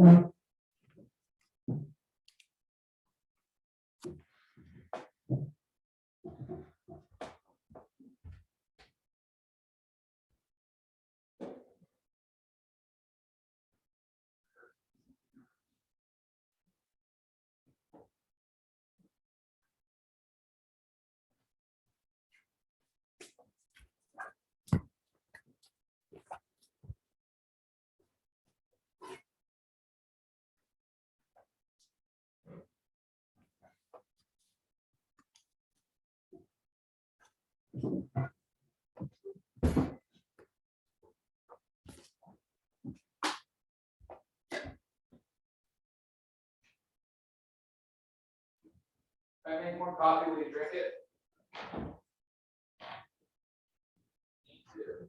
If I make more coffee, will you drink it? Me too.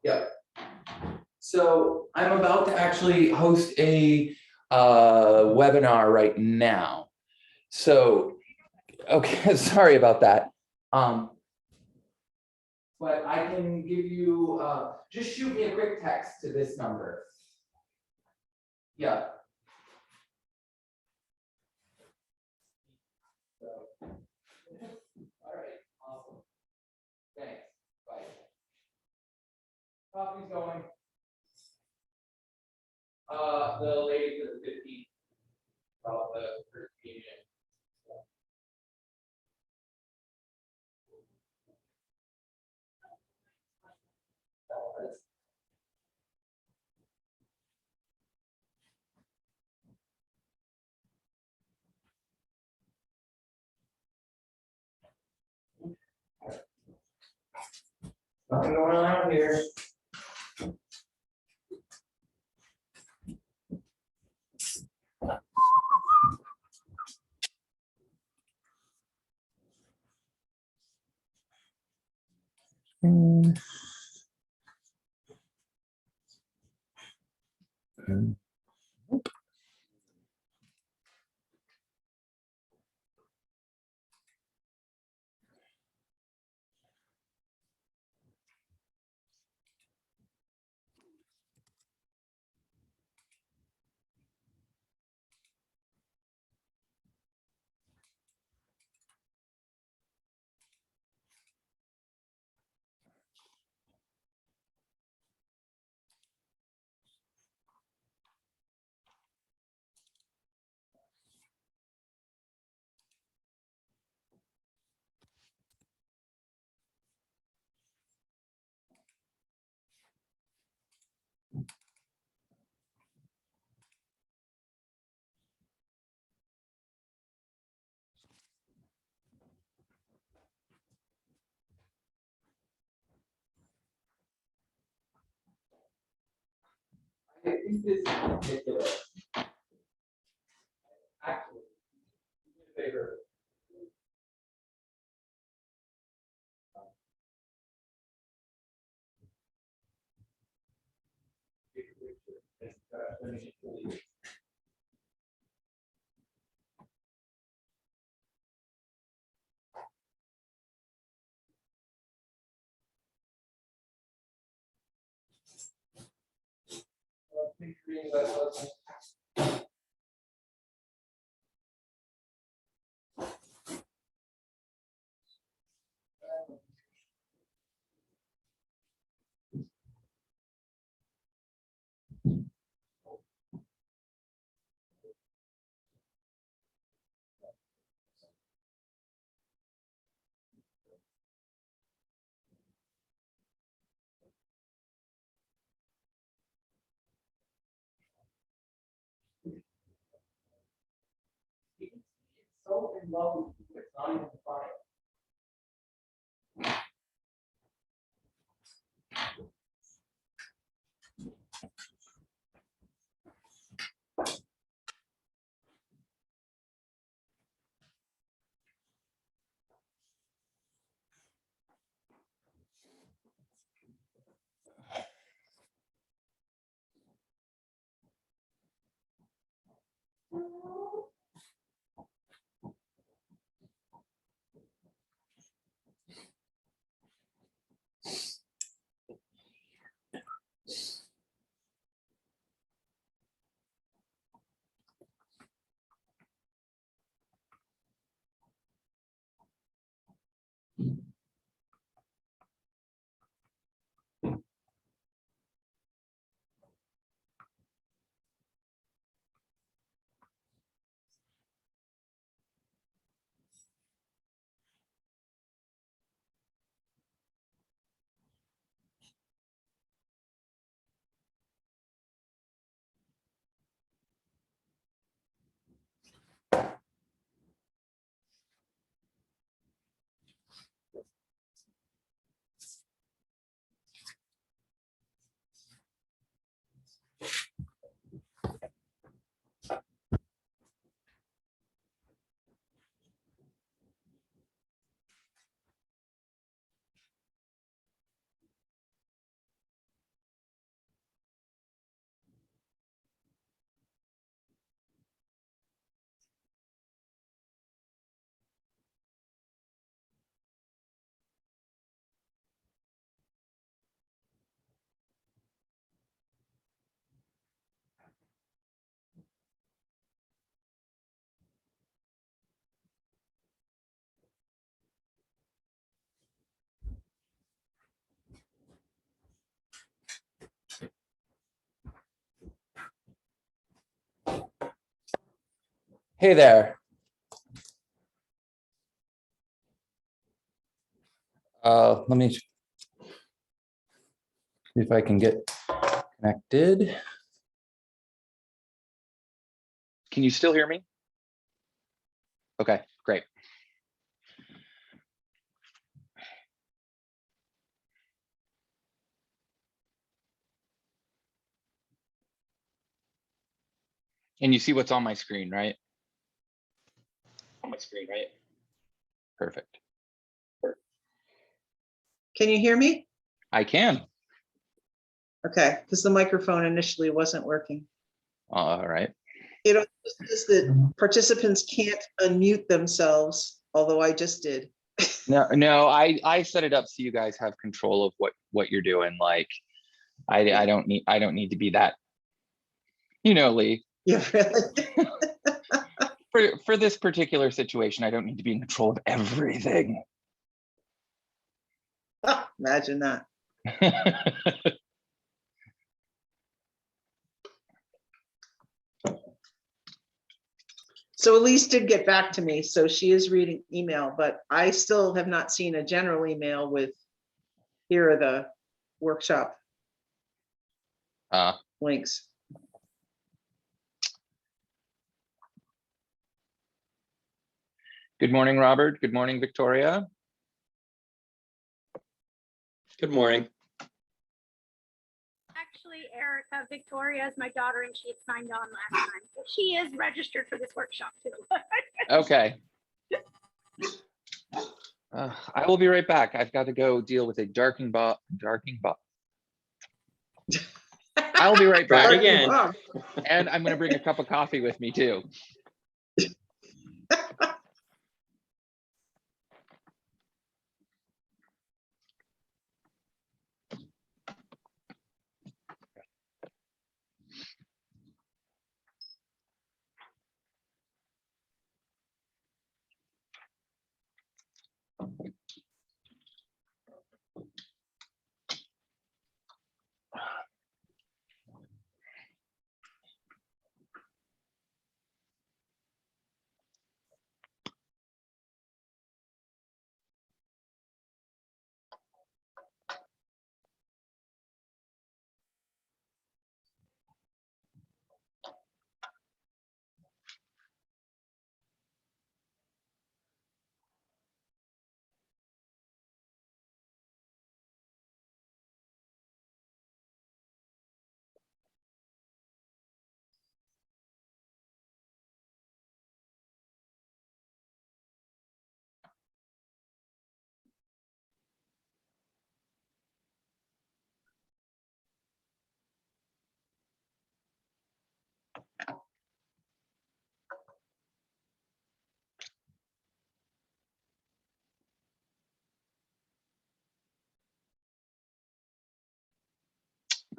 Yep. So I'm about to actually host a webinar right now. So, okay, sorry about that. But I can give you, just shoot me a quick text to this number. Yeah. So, all right, awesome. Thanks. Bye. Coffee's going. The lady for the 15th, about the first meeting. Nothing going on out here. I think this is ridiculous. Actually, do me a favor. So in love with you, it's not even funny. Hey there. Let me see if I can get connected. Can you still hear me? Okay, great. And you see what's on my screen, right? On my screen, right? Perfect. Can you hear me? I can. Okay, because the microphone initially wasn't working. All right. It also says that participants can't unmute themselves, although I just did. No, I set it up so you guys have control of what you're doing. Like, I don't need to be that, Lee. Yeah, really. For this particular situation, I don't need to be in control of everything. Imagine that. So Elise did get back to me, so she is reading email, but I still have not seen a general email with here are the workshop links. Good morning, Robert. Good morning, Victoria. Good morning. Actually, Erica, Victoria is my daughter and she had signed on last time. So she is registered for this workshop too. Okay. I will be right back. I've got to go deal with a darking bot. I I'll be right Try back. it again. Wow. And I'm gonna bring a cup of coffee with me too.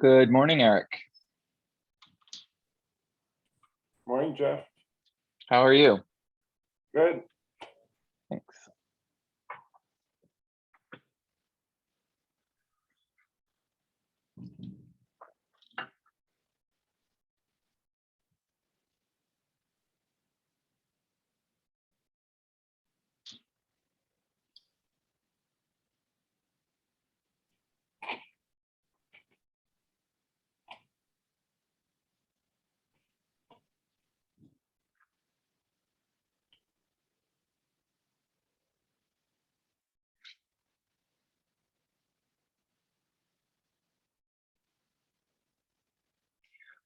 Good morning, Eric. Morning, Jeff. How are you? Good. Thanks.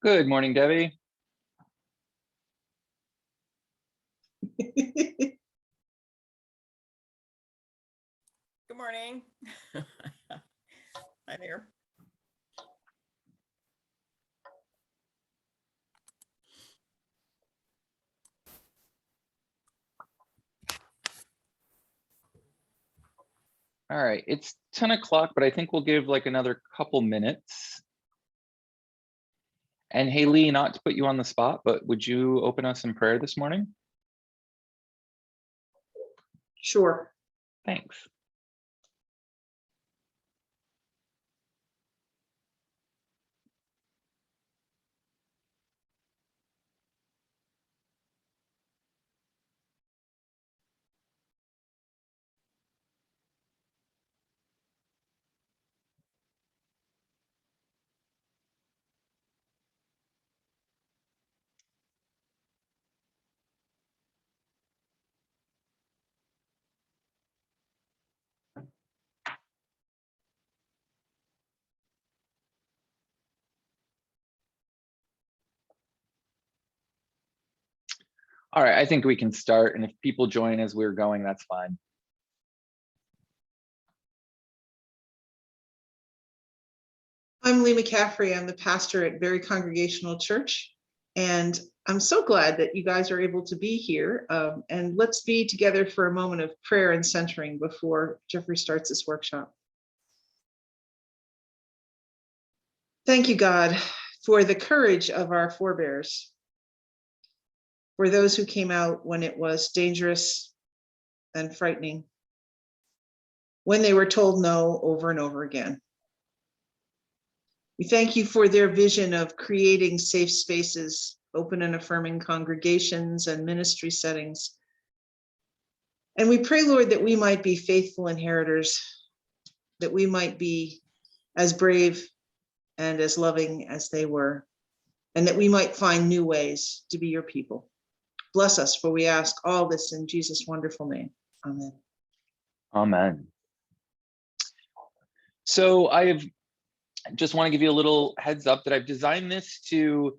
Good morning, Debbie. Good morning. Hi there. All right, it's 10 o'clock, but I think we'll give like another couple minutes. And Haley, not to put you on the spot, but would you open us in prayer this morning? Sure. Thanks. All right, I think we can start. And if people join as we're going, that's fine. I'm Lee McCaffrey. I'm the pastor at Very Congregational Church. And I'm so glad that you guys are able to be here. And let's be together for a moment of prayer and centering before Jeffrey starts this workshop. Thank you, God, for the courage of our forebears, for those who came out when it was dangerous and frightening, when they were told no over and over again. We thank you for their vision of creating safe spaces, open and affirming congregations and ministry settings. And we pray, Lord, that we might be faithful inheritors, that we might be as brave and as loving as they were, and that we might find new ways to be your people. Bless us, for we ask all this in Jesus' wonderful name. Amen. Amen. So I just want to give you a little heads up that I've designed this to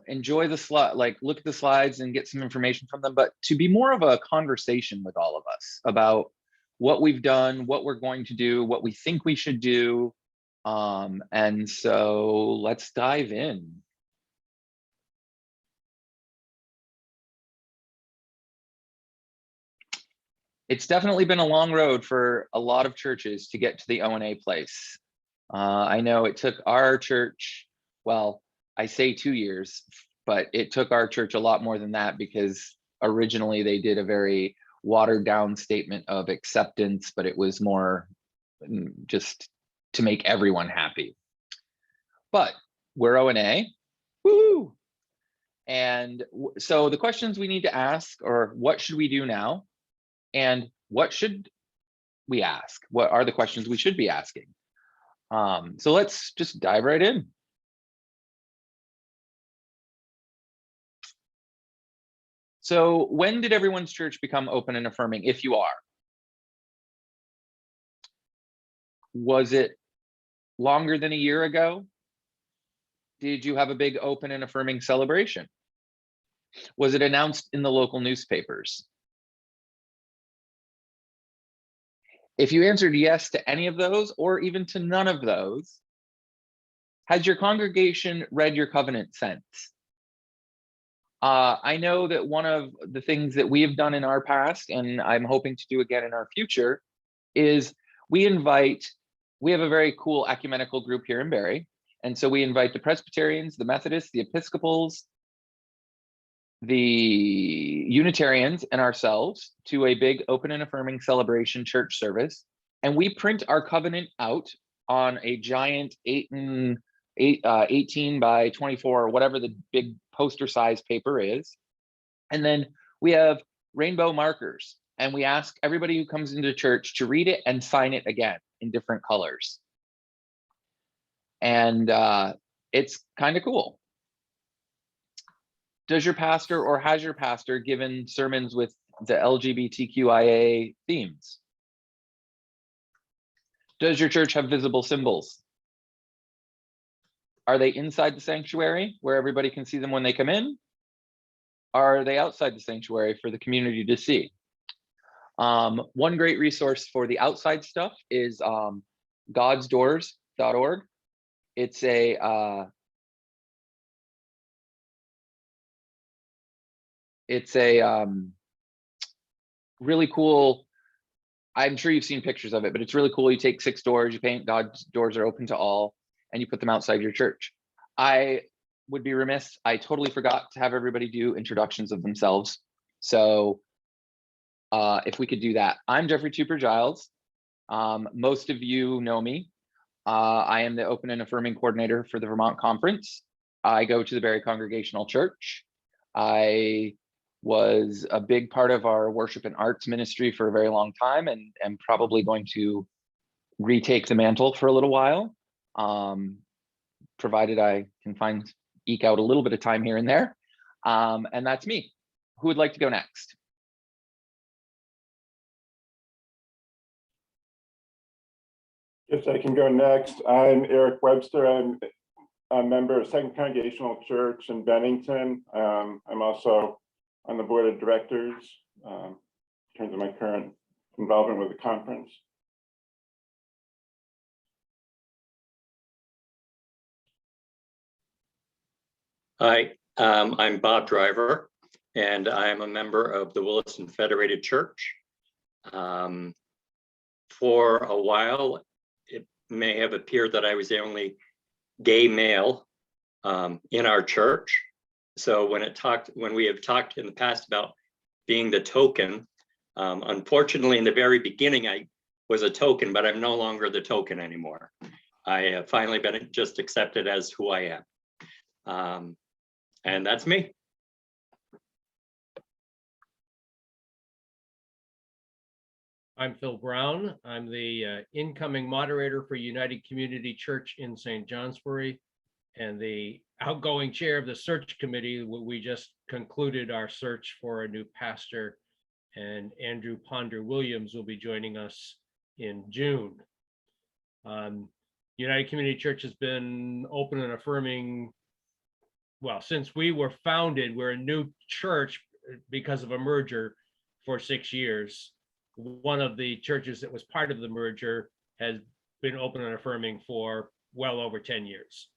enjoy the slide, like look at the slides and get some information from them, but to be more of a conversation with all of us about what we've done, what we're going to do, what we think we should do, And so let's dive in. It's definitely been a long road for a lot of churches to get to the ONA place. I know it took our church, well, I say 2 years, but it took our church a lot more than that, because originally they did a very watered down statement of acceptance, but it was more just to make everyone happy. But we're ONA, woohoo! And so the questions we need to ask are, what should we do now? And what should we ask? What are the questions we should be asking? So let's just dive right in. So when did everyone's church become open and affirming, if you are? Was it longer than a year ago? Did you have a big open and affirming celebration? Was it announced in the local newspapers? If you answered yes to any of those, or even to none of those, has your congregation read your covenant since? I know that one of the things that we have done in our past, and I'm hoping to do again in our future, is we have a very cool ecumenical group here in Barrie. And so we invite the Presbyterians, the Methodists, the Episcopals, the Unitarians, and ourselves to a big open and affirming celebration church service. And we print our covenant out on a giant 18 by 24, or whatever the big poster size paper is. And then we have rainbow markers, and we ask everybody who comes into church to read it and sign it again in different colors. And it's kind of cool. Does your pastor, or has your pastor, given sermons with the LGBTQIA themes? Does your church have visible symbols? Are they inside the sanctuary where everybody can see them when they come in? Are they outside the sanctuary for the community to see? One great resource for the outside stuff is godsdoors.org. It's a really cool, I'm sure you've seen pictures of it, but it's really cool. You take 6 doors, you paint God's doors are open to all, and you put them outside your church. I would be remiss, I totally forgot to have everybody do introductions of themselves. So if we could do that. I'm Jeffrey Tuper-Giles. Most of you know me. I am the Open and Affirming Coordinator for the Vermont Conference. I go to the Barrie Congregational Church. I was a big part of our worship and arts ministry for a very long time, and am probably going to retake the mantle for a little while, provided I can eke out a little bit of time here and there. And that's me. Who would like to go next? Yes, I can go next. I'm Eric Webster. I'm a member of Second Congregational Church in Bennington. I'm also on the board of directors in terms of my current involvement with the conference. Hi, I'm Bob Driver, and I'm a member of the Williston Federated Church. For a while, it may have appeared that I was the only gay male in our church. So when we have talked in the past about being the token, unfortunately, in the very beginning, I was a token, but I'm no longer the token anymore. I have finally been just accepted as who I am. And that's me. I'm Phil Brown. I'm the incoming moderator for United Community Church in St. Johnsbury, and the outgoing chair of the search committee. We just concluded our search for a new pastor, and Andrew Ponder Williams will be joining us in June. United Community Church has been open and affirming, well, since we were founded. We're a new church because of a merger for 6 years. One of the churches that was part of the merger has been open and affirming for well over 10 years.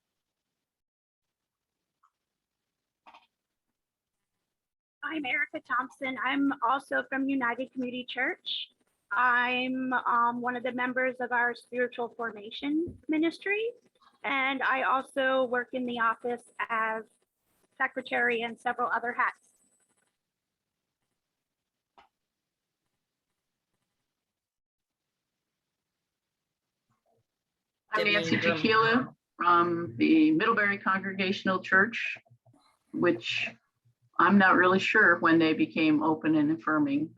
I'm Erica Thompson. I'm also from United Community Church. I'm one of the members of our spiritual formation ministry. And I also work in the office as secretary and several other hats. I'm Nancy Tequila from the Middlebury Congregational Church, which I'm not really sure when they became open and affirming.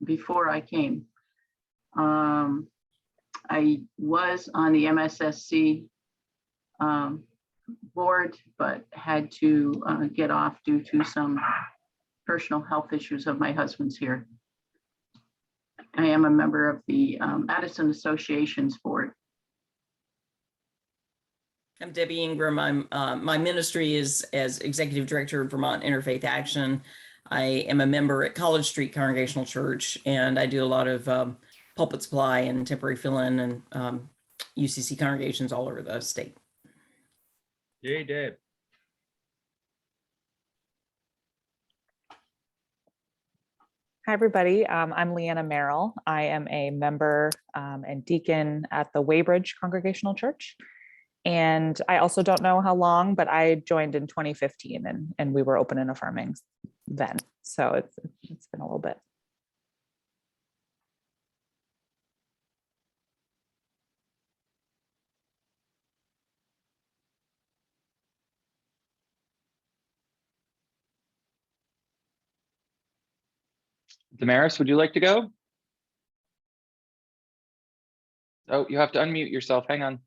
Before I came. I was on the MSSC board, but had to get off due to some personal health issues of my husband's here. I am a member of the Addison Association's board. I'm Debbie Ingram. My ministry is as Executive Director of Vermont Interfaith Action. I am a member at College Street Congregational Church, and I do a lot of pulpit supply and temporary fill-in and UCC congregations all over the state. Yay, Deb. Hi, everybody. I'm Leanna Merrill. I am a member and deacon at the Weybridge Congregational Church. And I also don't know how long, but I joined in 2015 and we were open and affirming then. So it's been a little bit. Damaris, would you like to go? Oh, you have to unmute yourself. Hang on.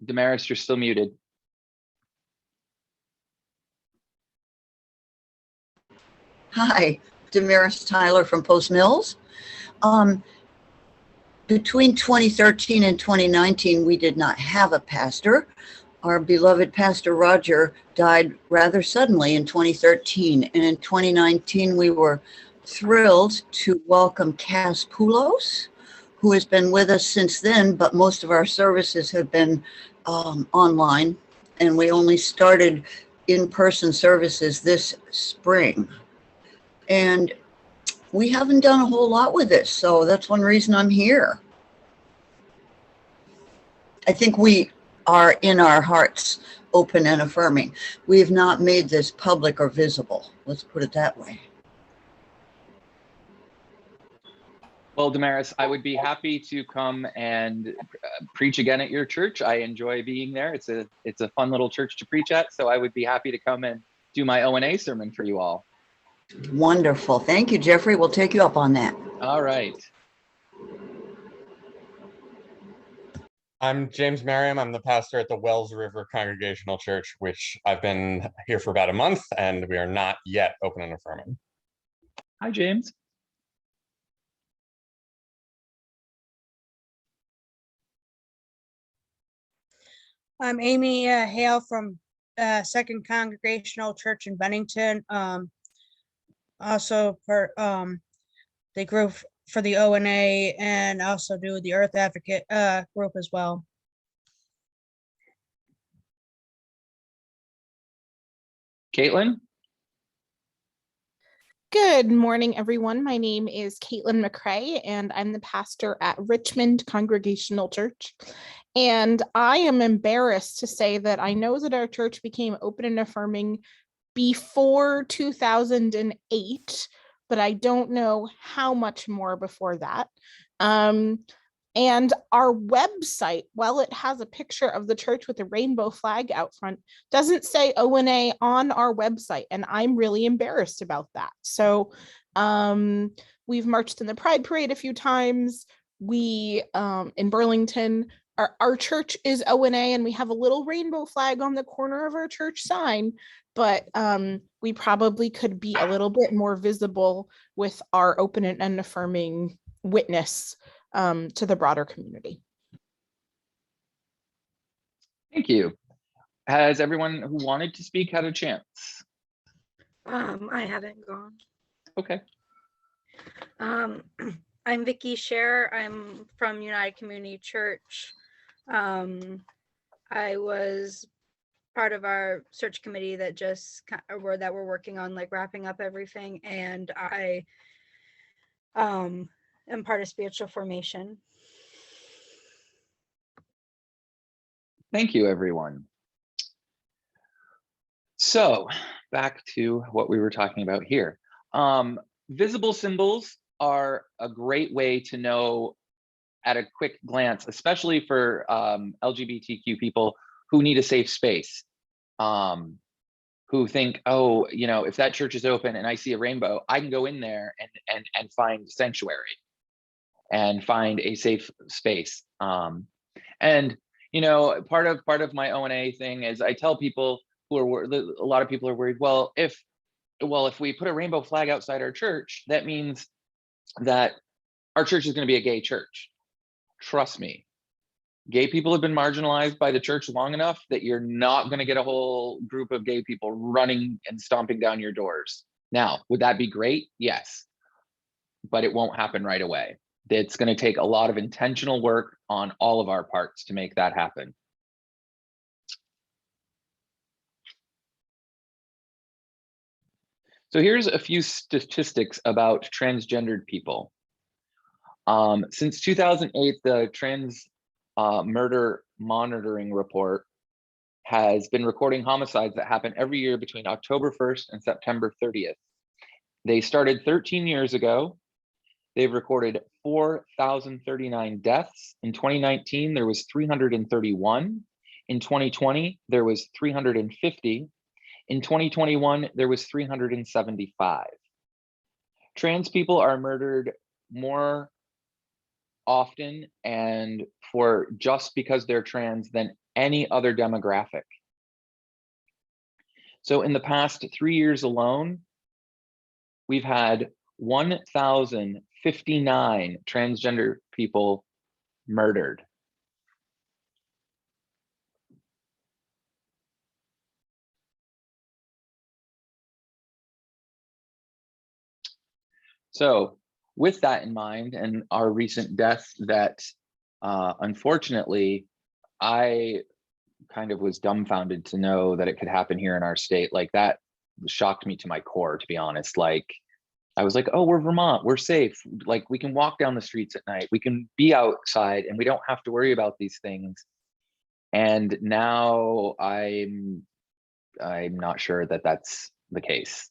Damaris, you're still muted. Hi, Damaris Tyler from Post Mills. Between 2013 and 2019, we did not have a pastor. Our beloved Pastor Roger died rather suddenly in 2013. And in 2019, we were thrilled to welcome Cass Poulos, who has been with us since then, but most of our services have been online. And we only started in-person services this spring. And we haven't done a whole lot with this, so that's one reason I'm here. I think we are in our hearts open and affirming. We have not made this public or visible. Let's put it that way. Well, Damaris, I would be happy to come and preach again at your church. I enjoy being there. It's a fun little church to preach at, so I would be happy to come and do my ONA sermon for you all. Wonderful. Thank you, Jeffrey. We'll take you up on that. All right. I'm James Merriam. I'm the pastor at the Wells River Congregational Church, which I've been here for about a month, and we are not yet open and affirming. Hi, James. I'm Amy Hale from Second Congregational Church in Bennington. Also for the group for the ONA, and also do the Earth Advocate group as well. Caitlin? Good morning, everyone. My name is Caitlin McCrae, and I'm the pastor at Richmond Congregational Church. And I am embarrassed to say that I know that our church became open and affirming before 2008, but I don't know how much more before that. And our website, while it has a picture of the church with a rainbow flag out front, doesn't say ONA on our website. And I'm really embarrassed about that. So we've marched in the Pride Parade a few times. We, in Burlington, our church is ONA, and we have a little rainbow flag on the corner of our church sign, but we probably could be a little bit more visible with our open and affirming witness to the broader community. Thank you. Has everyone who wanted to speak had a chance? I haven't gone. Okay. I'm Vicky Scher. I'm from United Community Church. I was part of our search committee that we're working on like wrapping up everything, and I am part of spiritual formation. Thank you, everyone. So back to what we were talking about here. Visible symbols are a great way to know at a quick glance, especially for LGBTQ people who need a safe space, who think, oh, you know, if that church is open and I see a rainbow, I can go in there and find sanctuary and find a safe space. And you know, part of my ONA thing is I tell people who are, a lot of people are worried, well, if we put a rainbow flag outside our church, that means that our church is going to be a gay church. Trust me, gay people have been marginalized by the church long enough that you're not going to get a whole group of gay people running and stomping down your doors. Now, would that be great? Yes, but it won't happen right away. It's going to take a lot of intentional work on all of our parts to make that happen. So here's a few statistics about transgendered people. Since 2008, the Trans Murder Monitoring Report has been recording homicides that happen every year between October 1st and September 30th. They started 13 years ago. They've recorded 4,039 deaths. In 2019, there was 331. In 2020, there was 350. In 2021, there was 375. Trans people are murdered more often and for just because they're trans than any other demographic. So in the past 3 years alone, we've had 1,059 transgender people murdered. So with that in mind, and our recent deaths that unfortunately, I kind of was dumbfounded to know that it could happen here in our state. Like that shocked me to my core, to be honest. Like I was like, oh, we're Vermont, we're safe. Like we can walk down the streets at night, we can be outside and we don't have to worry about these things. And now I'm not sure that that's the case.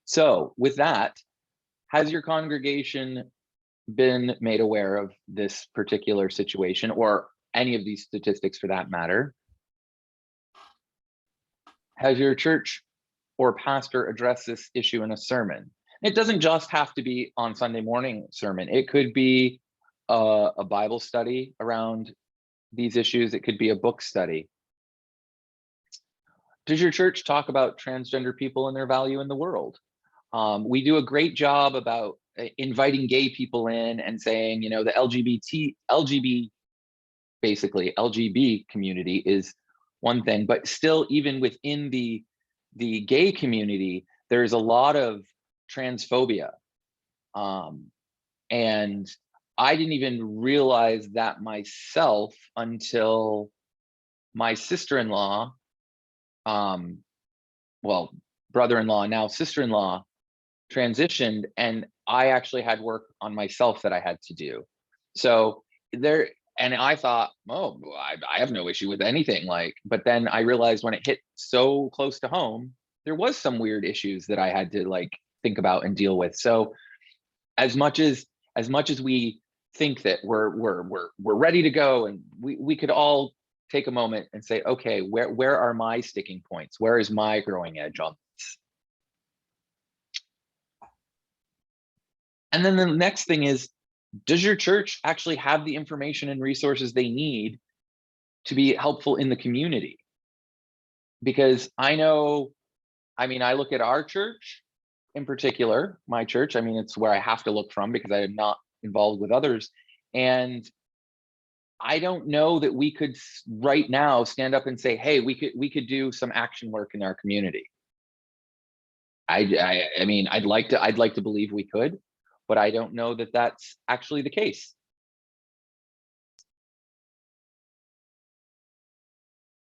So with that, has your congregation been made aware of this particular situation or any of these statistics for that matter? Has your church or pastor addressed this issue in a sermon? It doesn't just have to be on Sunday morning sermon. It could be a Bible study around these issues. It could be a book study. Does your church talk about transgender people and their value in the world? We do a great job about inviting gay people in and saying, you know, the LGBT community is one thing, but still even within the gay community, there's a lot of transphobia. And I didn't even realize that myself until my sister-in-law, well, brother-in-law, now sister-in-law, transitioned, and I actually had work on myself that I had to do. So there, and I thought, oh, I have no issue with anything, like, but then I realized when it hit so close to home, there was some weird issues that I had to like think about and deal with. So as much as we think that we're ready to go, and we could all take a moment and say, okay, where are my sticking points? Where is my growing edge on this? And then the next thing is, does your church actually have the information and resources they need to be helpful in the community? Because I know, I mean, I look at our church in particular, my church, I mean, it's where I have to look from because I am not involved with others. And I don't know that we could right now stand up and say, hey, we could do some action work in our community. I mean, I'd like to believe we could, but I don't know that that's actually the case.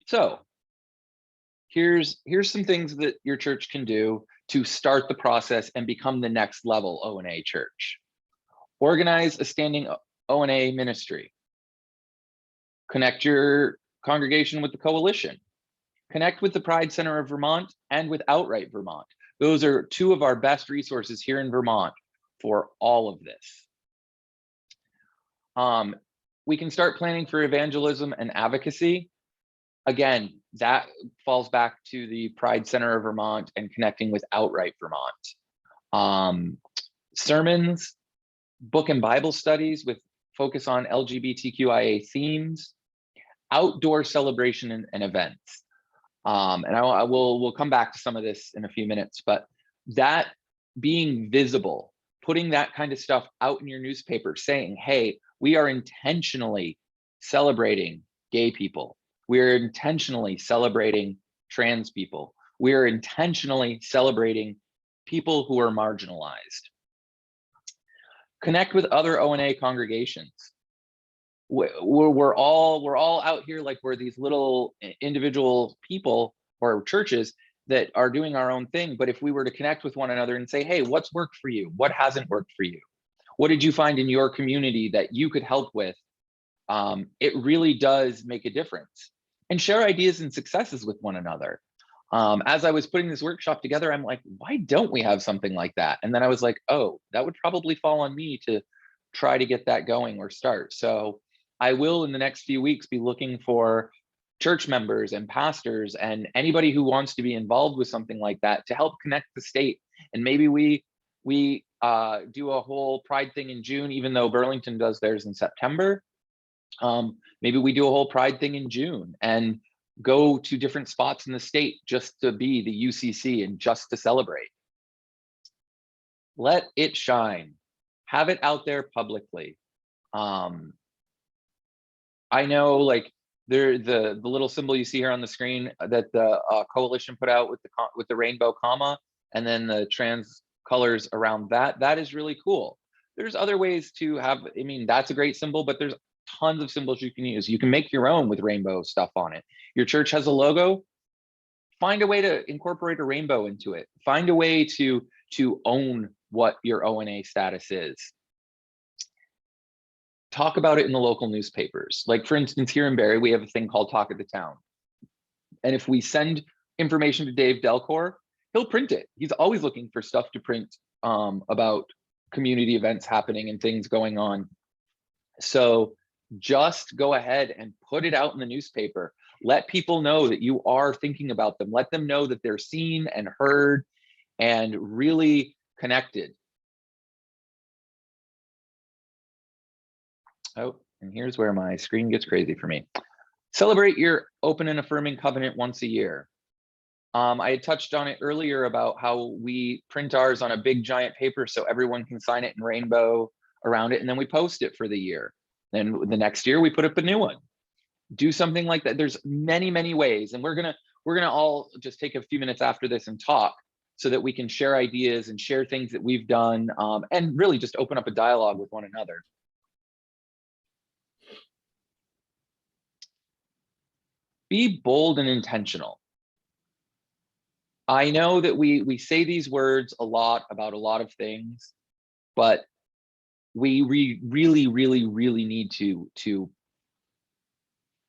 So here's some things that your church can do to start the process and become the next level ONA church. Organize a standing ONA ministry. Connect your congregation with the coalition. Connect with the Pride Center of Vermont and with Outright Vermont. Those are two of our best resources here in Vermont for all of this. We can start planning for evangelism and advocacy. Again, that falls back to the Pride Center of Vermont and connecting with Outright Vermont. Sermons, book and Bible studies with focus on LGBTQIA themes, outdoor celebration and events. And we'll come back to some of this in a few minutes, but that being visible, putting that kind of stuff out in your newspaper saying, hey, we are intentionally celebrating gay people. We're intentionally celebrating trans people. We're intentionally celebrating people who are marginalized. Connect with other ONA congregations. We're all out here like we're these little individual people or churches that are doing our own thing. But if we were to connect with one another and say, hey, what's worked for you? What hasn't worked for you? What did you find in your community that you could help with? It really does make a difference. And share ideas and successes with one another. As I was putting this workshop together, I'm like, why don't we have something like that? And then I was like, oh, that would probably fall on me to try to get that going or start. So I will, in the next few weeks, be looking for church members and pastors and anybody who wants to be involved with something like that to help connect the state. And maybe we do a whole Pride thing in June, even though Burlington does theirs in September. Maybe we do a whole Pride thing in June and go to different spots in the state just to be the UCC and just to celebrate. Let it shine. Have it out there publicly. I know, like, the little symbol you see here on the screen that the coalition put out with the rainbow comma and then the trans colors around that is really cool. There's other ways to have, I mean, that's a great symbol, but there's tons of symbols you can use. You can make your own with rainbow stuff on it. Your church has a logo, find a way to incorporate a rainbow into it. Find a way to own what your ONA status is. Talk about it in the local newspapers. Like, for instance, here in Barrie, we have a thing called Talk of the Town. And if we send information to Dave Delcor, he'll print it. He's always looking for stuff to print about community events happening and things going on. So just go ahead and put it out in the newspaper. Let people know that you are thinking about them. Let them know that they're seen and heard and really connected. Oh, and here's where my screen gets crazy for me. Celebrate your open and affirming covenant once a year. I had touched on it earlier about how we print ours on a big giant paper so everyone can sign it in rainbow around it, and then we post it for the year. Then the next year we put up a new one. Do something like that. There's many, many ways, and we're gonna all just take a few minutes after this and talk so that we can share ideas and share things that we've done, and really just open up a dialogue with one another. Be bold and intentional. I know that we say these words a lot about a lot of things, but we really need to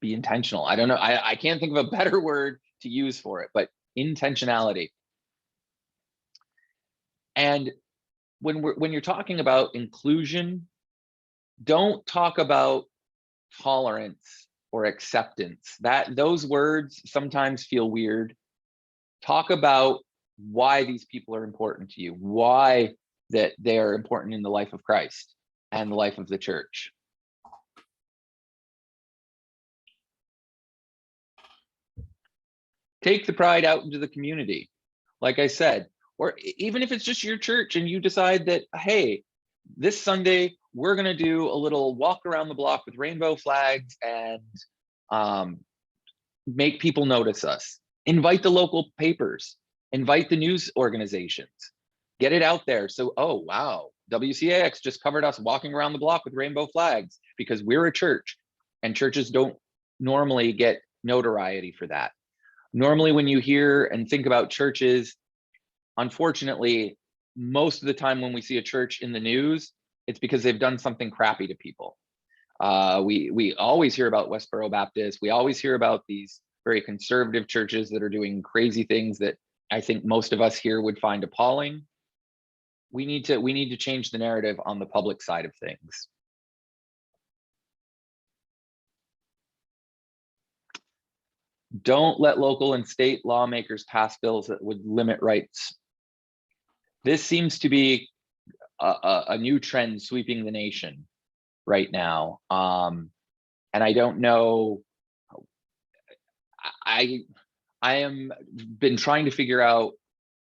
be intentional. I don't know. I can't think of a better word to use for it, but intentionality. And when you're talking about inclusion, don't talk about tolerance or acceptance. Those words sometimes feel weird. Talk about why these people are important to you, why that they are important in the life of Christ and the life of the church. Take the pride out into the community. Like I said, or even if it's just your church and you decide that, hey, this Sunday, we're going to do a little walk around the block with rainbow flags and make people notice us. Invite the local papers. Invite the news organizations, get it out there. So, oh, wow, WCAX just covered us walking around the block with rainbow flags because we're a church, and churches don't normally get notoriety for that. Normally, when you hear and think about churches, unfortunately, most of the time when we see a church in the news, it's because they've done something crappy to people. We always hear about Westboro Baptist. We always hear about these very conservative churches that are doing crazy things that I think most of us here would find appalling. We need to change the narrative on the public side of things. Don't let local and state lawmakers pass bills that would limit rights. This seems to be a new trend sweeping the nation right now. And I don't know, I am been trying to figure out,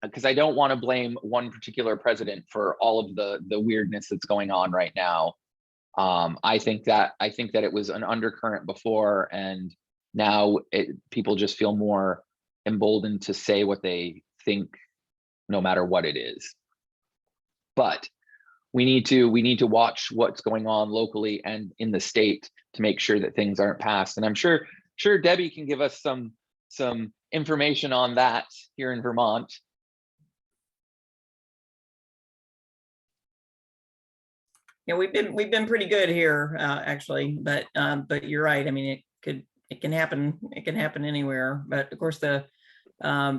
because I don't want to blame one particular president for all of the weirdness that's going on right now. I think that it was an undercurrent before, and now people just feel more emboldened to say what they think, no matter what it is. But we need to watch what's going on locally and in the state to make sure that things aren't passed. And I'm sure Debbie can give us some information on that here in Vermont. Yeah, we've been pretty good here, actually, but you're right. I mean, it can happen. It can happen anywhere. But of course, the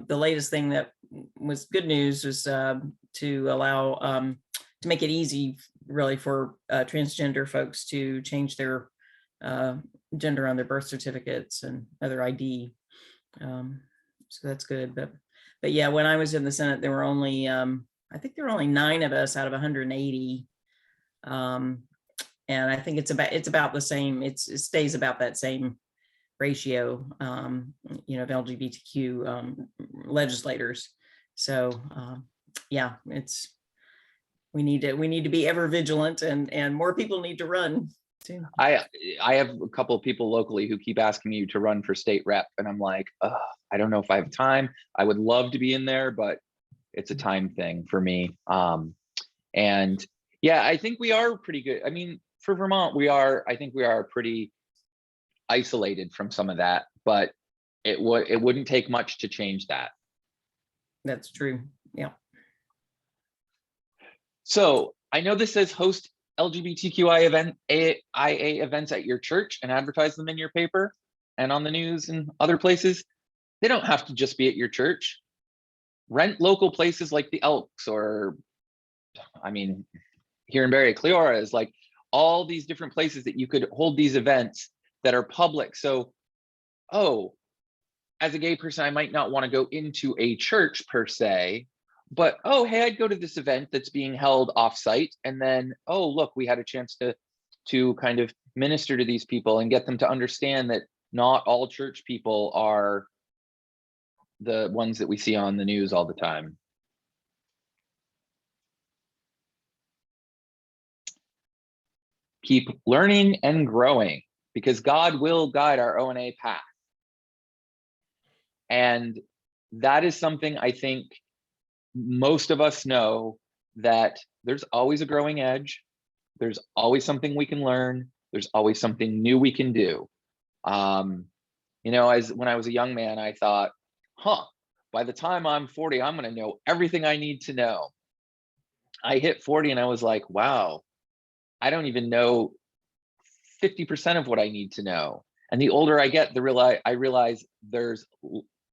latest thing that was good news was to allow to make it easy, really, for transgender folks to change their gender on their birth certificates and other ID. So that's good. But yeah, when I was in the Senate, there were only I think there were only 9 of us out of 180. And I think it's about the same. It stays about that same ratio, you know, of LGBTQ legislators. So yeah, we need to be ever vigilant, and more people need to run too. I have a couple of people locally who keep asking me to run for state rep, and I'm like, I don't know if I have time. I would love to be in there, but it's a time thing for me. And yeah, I think we are pretty good. I mean, for Vermont, I think we are pretty isolated from some of that, but it wouldn't take much to change that. That's true. Yeah. So I know this says host LGBTQIA events at your church and advertise them in your paper and on the news and other places. They don't have to just be at your church. Rent local places like the Elks, or I mean, here in Barrie, Cleora is like all these different places that you could hold these events that are public. So, oh, as a gay person, I might not want to go into a church per se, but oh, hey, I'd go to this event that's being held offsite, and then, oh, look, we had a chance to kind of minister to these people and get them to understand that not all church people are the ones that we see on the news all the time. Keep learning and growing, because God will guide our ONA path. And that is something I think most of us know, that there's always a growing edge. There's always something we can learn. There's always something new we can do. You know, when I was a young man, I thought, by the time I'm 40, I'm going to know everything I need to know. I hit 40 and I was like, wow, I don't even know 50% of what I need to know. And the older I get, I realize there's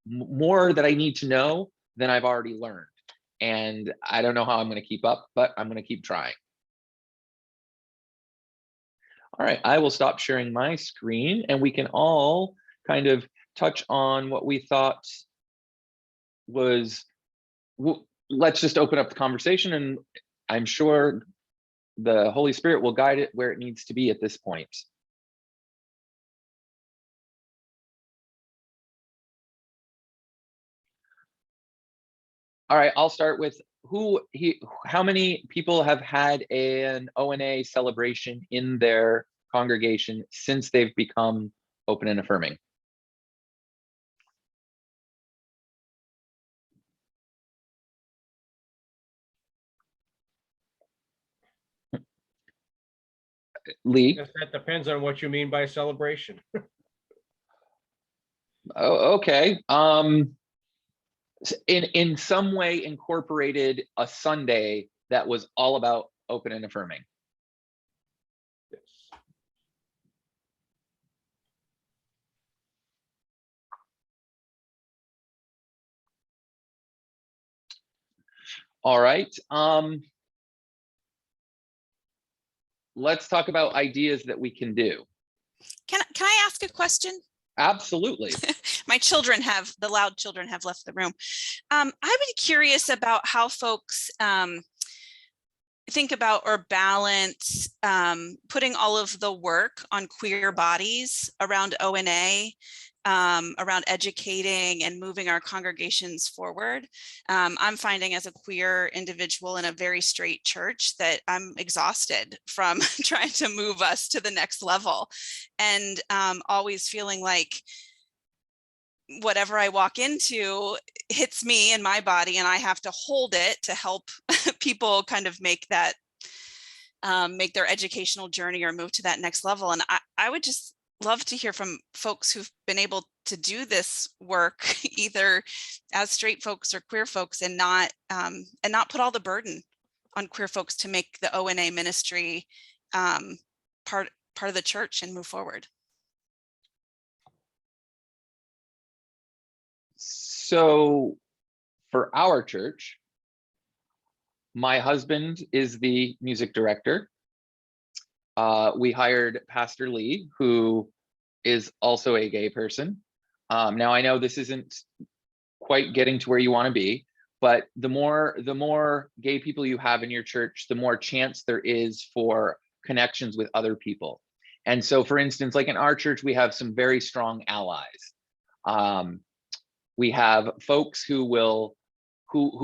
more that I need to know than I've already learned. And I don't know how I'm going to keep up, but I'm going to keep trying. All right, I will stop sharing my screen, and we can all kind of touch on what we thought was, let's just open up the conversation, and I'm sure the Holy Spirit will guide it where it needs to be at this point. All right, I'll start with how many people have had an ONA celebration in their congregation since they've become open and affirming? Lee? Guess that depends on what you mean by celebration. Oh, okay. In some way incorporated a Sunday that was all about open and affirming. Yes. All right. Let's talk about ideas that we can do. Can I ask a question? Absolutely. The loud children have left the room. I would be curious about how folks think about or balance putting all of the work on queer bodies around ONA, around educating and moving our congregations forward. I'm finding as a queer individual in a very straight church that I'm exhausted from trying to move us to the next level, and always feeling like whatever I walk into hits me in my body, and I have to hold it to help people kind of make that, make their educational journey or move to that next level. And I would just love to hear from folks who've been able to do this work, either as straight folks or queer folks, and not put all the burden on queer folks to make the ONA ministry part of the church and move forward. So for our church, my husband is the music director. We hired Pastor Lee, who is also a gay person. Now I know this isn't quite getting to where you want to be, but the more gay people you have in your church, the more chance there is for connections with other people. And so, for instance, like in our church, we have some very strong allies. We have folks who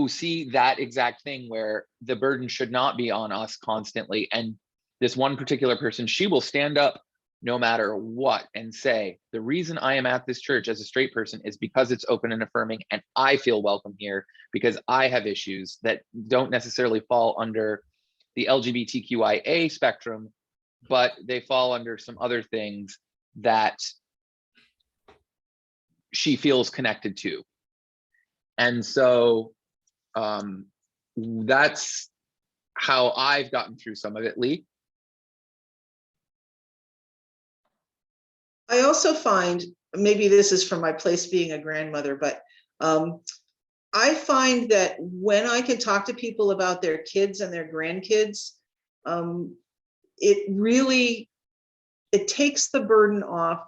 see that exact thing, where the burden should not be on us constantly. And this one particular person, she will stand up no matter what and say, the reason I am at this church as a straight person is because it's open and affirming, and I feel welcome here because I have issues that don't necessarily fall under the LGBTQIA spectrum, but they fall under some other things that she feels connected to. And so that's how I've gotten through some of it. Lee? I also find, maybe this is from my place being a grandmother, but I find that when I can talk to people about their kids and their grandkids, it takes the burden off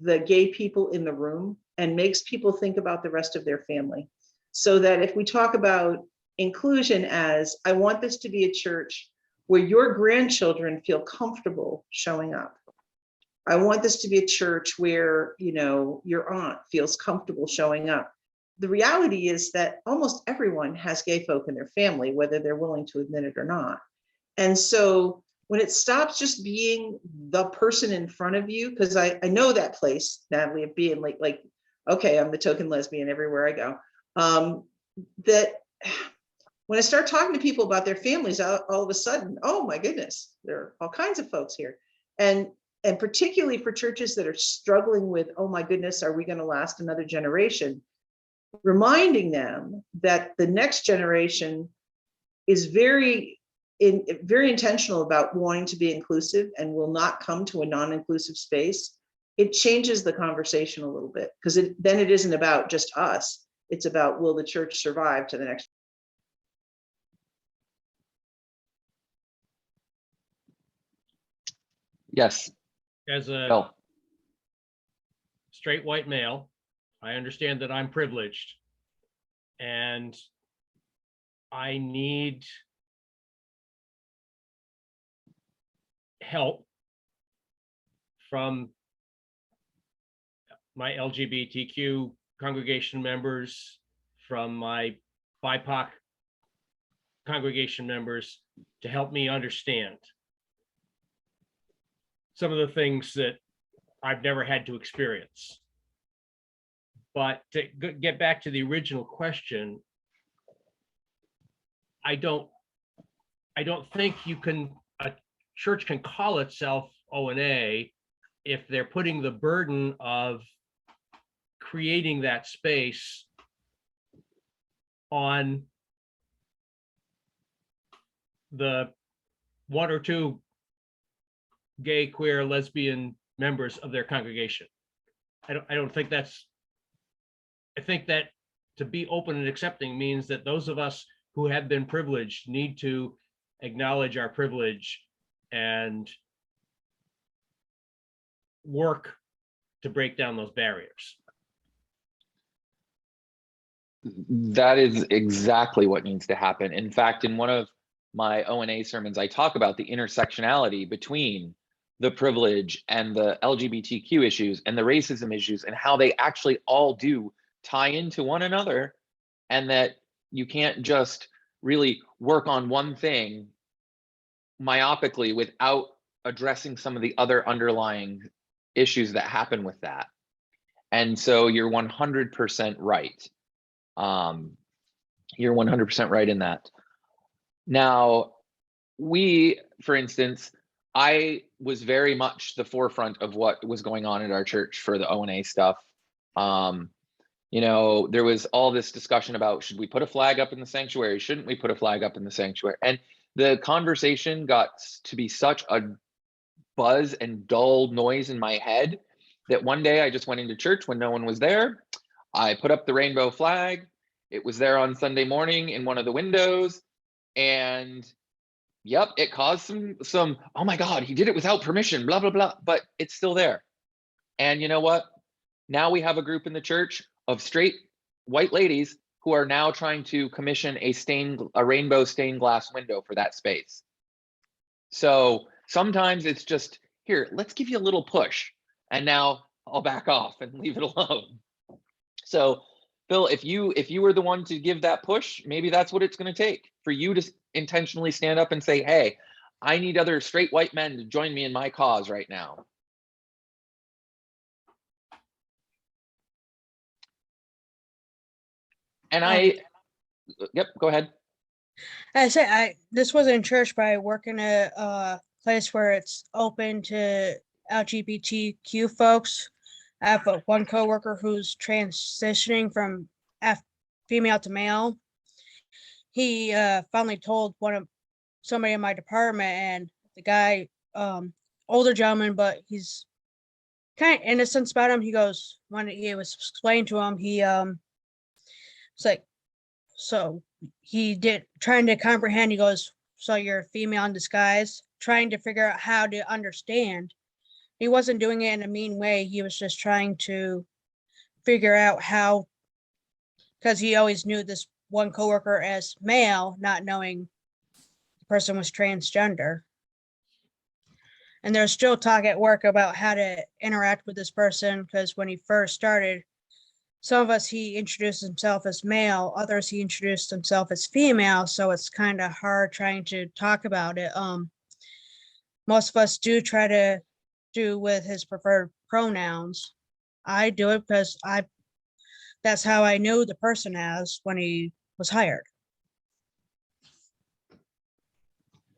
the gay people in the room and makes people think about the rest of their family. So that if we talk about inclusion as, I want this to be a church where your grandchildren feel comfortable showing up. I want this to be a church where, you know, your aunt feels comfortable showing up. The reality is that almost everyone has gay folk in their family, whether they're willing to admit it or not. And so when it stops just being the person in front of you, because I know that place, Natalie, of being like, okay, I'm the token lesbian everywhere I go. That when I start talking to people about their families, all of a sudden, oh my goodness, there are all kinds of folks here. And particularly for churches that are struggling with, oh my goodness, are we going to last another generation? Reminding them that the next generation is very intentional about wanting to be inclusive and will not come to a non-inclusive space. It changes the conversation a little bit, because then it isn't about just us. It's about, will the church survive to the next? Yes. As a straight white male, I understand that I'm privileged, and I need help from my LGBTQ congregation members, from my BIPOC congregation members, to help me understand some of the things that I've never had to experience. But to get back to the original question, I don't think you can church can call itself ONA if they're putting the burden of creating that space on the one or two gay, queer, lesbian members of their congregation. I don't think that's, I think that to be open and accepting means that those of us who have been privileged need to acknowledge our privilege and work to break down those barriers. That is exactly what needs to happen. In fact, in one of my ONA sermons, I talk about the intersectionality between the privilege and the LGBTQ issues and the racism issues and how they actually all do tie into one another, and that you can't just really work on one thing myopically without addressing some of the other underlying issues that happen with that. And so you're 100% right. You're 100% right in that. Now, we, for instance, I was very much the forefront of what was going on at our church for the ONA stuff. You know, there was all this discussion about, should we put a flag up in the sanctuary? Shouldn't we put a flag up in the sanctuary? And the conversation got to be such a buzz and dull noise in my head that one day I just went into church when no one was there. I put up the rainbow flag. It was there on Sunday morning in one of the windows. And yep, it caused some, oh my God, he did it without permission, blah, blah, blah, but it's still there. And you know what? Now we have a group in the church of straight white ladies who are now trying to commission a rainbow stained glass window for that space. So sometimes it's just, here, let's give you a little push. And now I'll back off and leave it alone. So Phil, if you were the one to give that push, maybe that's what it's going to take for you to intentionally stand up and say, hey, I need other straight white men to join me in my cause right now. And yep, go ahead. I say this wasn't in church, but I work in a place where it's open to LGBTQ folks. I have one coworker who's transitioning from female to male. He finally told somebody in my department, and the guy, older gentleman, but he's kind of innocent about him. He goes, when he was explained to him, he it's like, so he trying to comprehend. He goes, so you're a female in disguise, trying to figure out how to understand. He wasn't doing it in a mean way. He was just trying to figure out how, because he always knew this one coworker as male, not knowing the person was transgender. And there's still talk at work about how to interact with this person, because when he first started, some of us, he introduced himself as male, others he introduced himself as female, so it's kind of hard trying to talk about it. Most of us do try to do with his preferred pronouns. I do it because that's how I knew the person as when he was hired.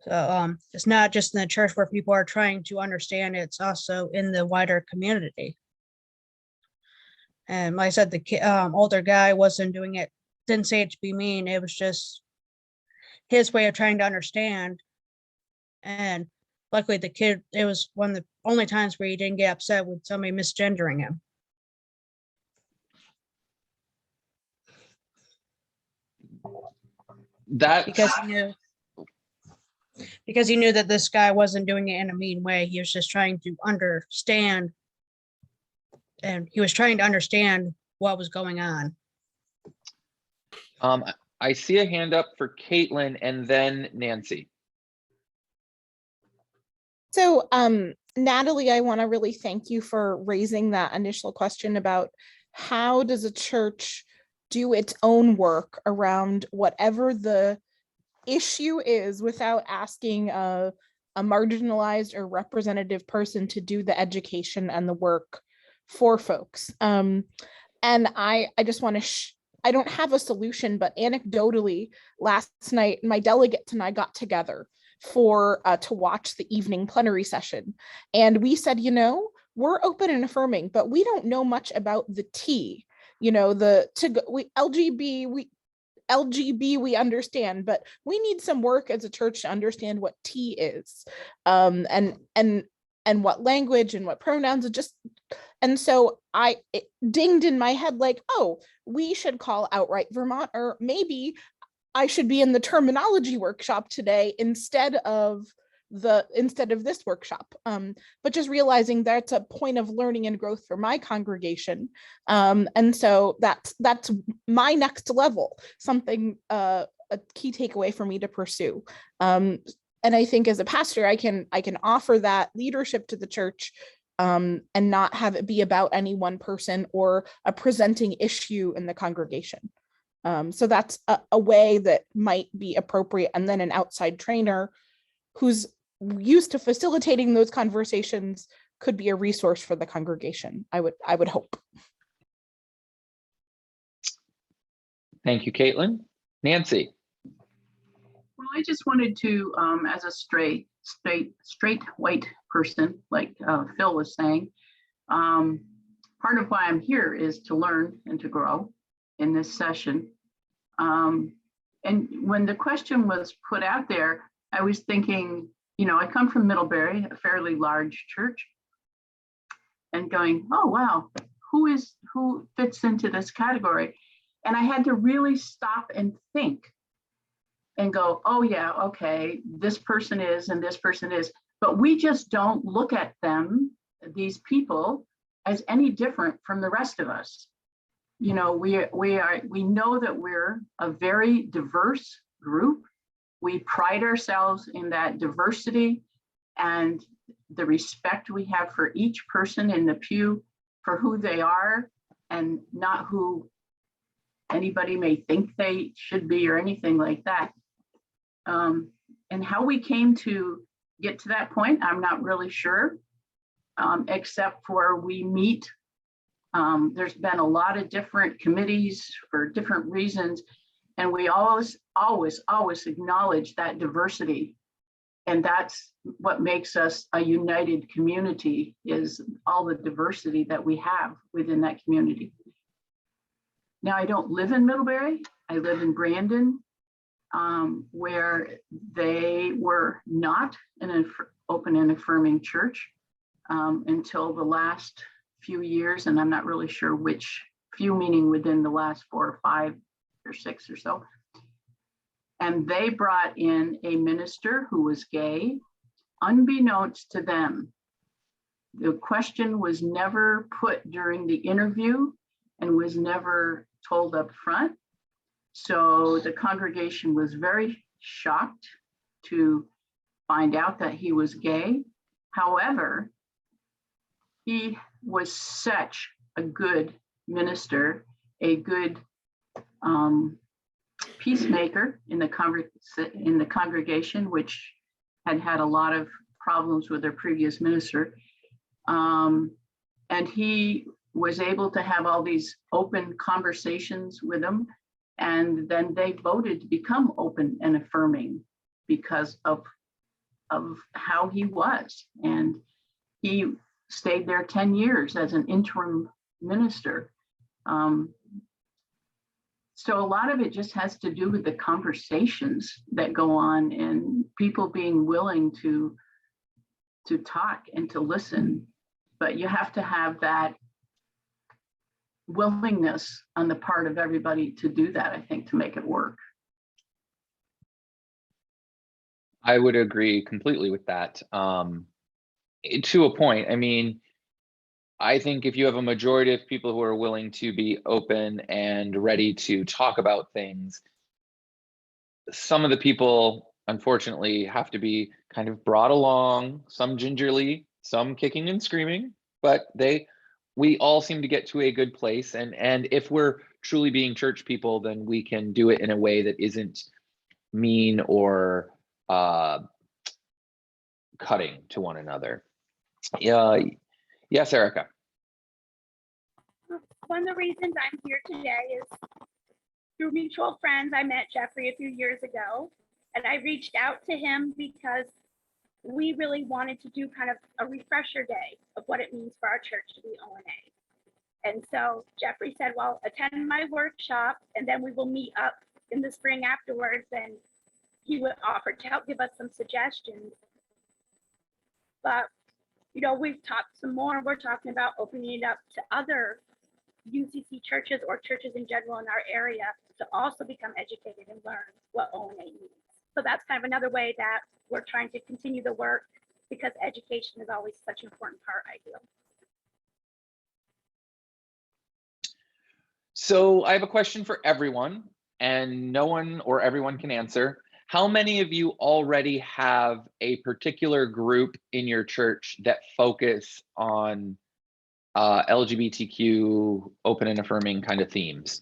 So it's not just in the church where people are trying to understand, it's also in the wider community. And like I said, the older guy wasn't doing it, didn't say it to be mean. It was just his way of trying to understand. And luckily the kid, it was one of the only times where he didn't get upset with somebody misgendering him. Because he knew that this guy wasn't doing it in a mean way. He was just trying to understand. And he was trying to understand what was going on. I see a hand up for Caitlin and then Nancy. So Natalie, I want to really thank you for raising that initial question about how does a church do its own work around whatever the issue is without asking a marginalized or representative person to do the education and the work for folks. And I just want to, I don't have a solution, but anecdotally last night, my delegates and I got together for to watch the evening plenary session. And we said, you know, we're open and affirming, but we don't know much about the T, you know, LGB we understand, but we need some work as a church to understand what T is, and what language and what pronouns. And so it dinged in my head like, oh, we should call Outright Vermont, or maybe I should be in the terminology workshop today instead of this workshop. But just realizing that's a point of learning and growth for my congregation. And so that's my next level, something, a key takeaway for me to pursue. And I think as a pastor, I can offer that leadership to the church, and not have it be about any one person or a presenting issue in the congregation. So that's a way that might be appropriate. And then an outside trainer who's used to facilitating those conversations could be a resource for the congregation, I would hope. Thank you, Caitlin. Nancy. Well, I just wanted to, as a straight white person, like Phil was saying, part of why I'm here is to learn and to grow in this session. And when the question was put out there, I was thinking, you know, I come from Middlebury, a fairly large church, and going, oh, wow, who fits into this category? And I had to really stop and think and go, oh yeah, okay, this person is and this person is, but we just don't look at them, these people, as any different from the rest of us. You know, we know that we're a very diverse group. We pride ourselves in that diversity and the respect we have for each person in the pew for who they are and not who anybody may think they should be or anything like that. And how we came to get to that point, I'm not really sure, except for we meet. There's been a lot of different committees for different reasons, and we always acknowledge that diversity. And that's what makes us a united community, is all the diversity that we have within that community. Now, I don't live in Middlebury. I live in Brandon, where they were not an open and affirming church until the last few years. And I'm not really sure which few, meaning within the last 4 or 5 or 6 or so. And they brought in a minister who was gay, unbeknownst to them. The question was never put during the interview and was never told up front. So the congregation was very shocked to find out that he was gay. However, he was such a good minister, a good peacemaker in the congregation, which had a lot of problems with their previous minister. And he was able to have all these open conversations with them. And then they voted to become open and affirming because of how he was. And he stayed there 10 years as an interim minister. So a lot of it just has to do with the conversations that go on and people being willing to talk and to listen. But you have to have that willingness on the part of everybody to do that, I think, to make it work. I would agree completely with that. To a point, I mean, I think if you have a majority of people who are willing to be open and ready to talk about things, some of the people, unfortunately, have to be kind of brought along, some gingerly, some kicking and screaming, but we all seem to get to a good place. And if we're truly being church people, then we can do it in a way that isn't mean or cutting to one another. Yes, Erica. One of the reasons I'm here today is through mutual friends. I met Jeffrey a few years ago, And I reached out to him because we really wanted to do kind of a refresher day of what it means for our church to be ONA. And so Jeffrey said, well, attend my workshop and then we will meet up in the spring afterwards. And he would offer to help give us some suggestions. But, you know, we've talked some more. We're talking about opening it up to other UCC churches or churches in general in our area to also become educated and learn what ONA means. So that's kind of another way that we're trying to continue the work, because education is always such an important part, I feel. So I have a question for everyone, and no one or everyone can answer. How many of you already have a particular group in your church that focus on LGBTQ, open and affirming kind of themes?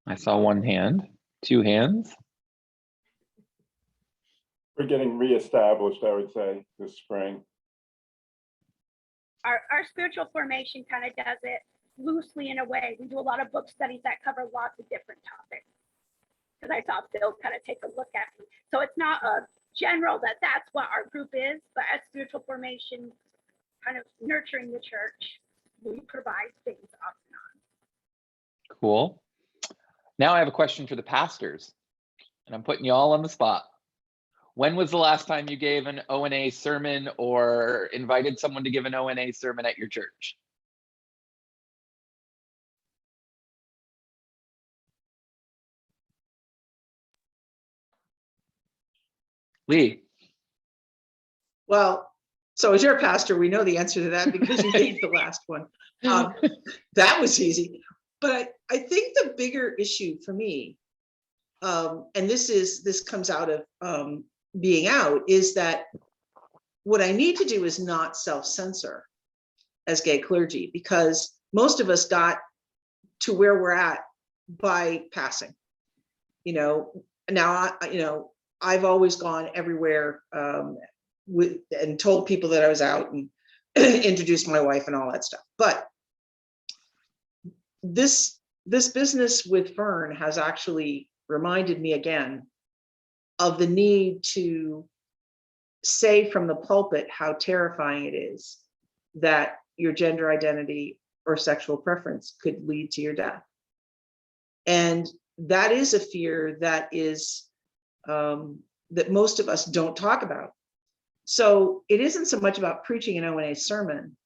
I saw one hand, two hands. We're getting reestablished, I would say, this spring. Our spiritual formation kind of does it loosely in a way. We do a lot of book studies that cover lots of different topics. Because I saw Phil kind of take a look at me. So it's not a general that's what our group is, but as spiritual formation, kind of nurturing the church, we provide things off and on. Cool. Now I have a question for the pastors, and I'm putting you all on the spot. When was the last time you gave an ONA sermon or invited someone to give an ONA sermon at your church? Lee. Well, so as your pastor, we know the answer to that because you gave the last one. That was easy. But I think the bigger issue for me, and this comes out of being out, is that what I need to do is not self-censor as gay clergy, because most of us got to where we're at by passing. You know, now I've always gone everywhere and told people that I was out and introduced my wife and all that stuff. But this business with Fern has actually reminded me again of the need to say from the pulpit how terrifying it is that your gender identity or sexual preference could lead to your death. And that is a fear that is that most of us don't talk about. So it isn't so much about preaching an ONA sermon,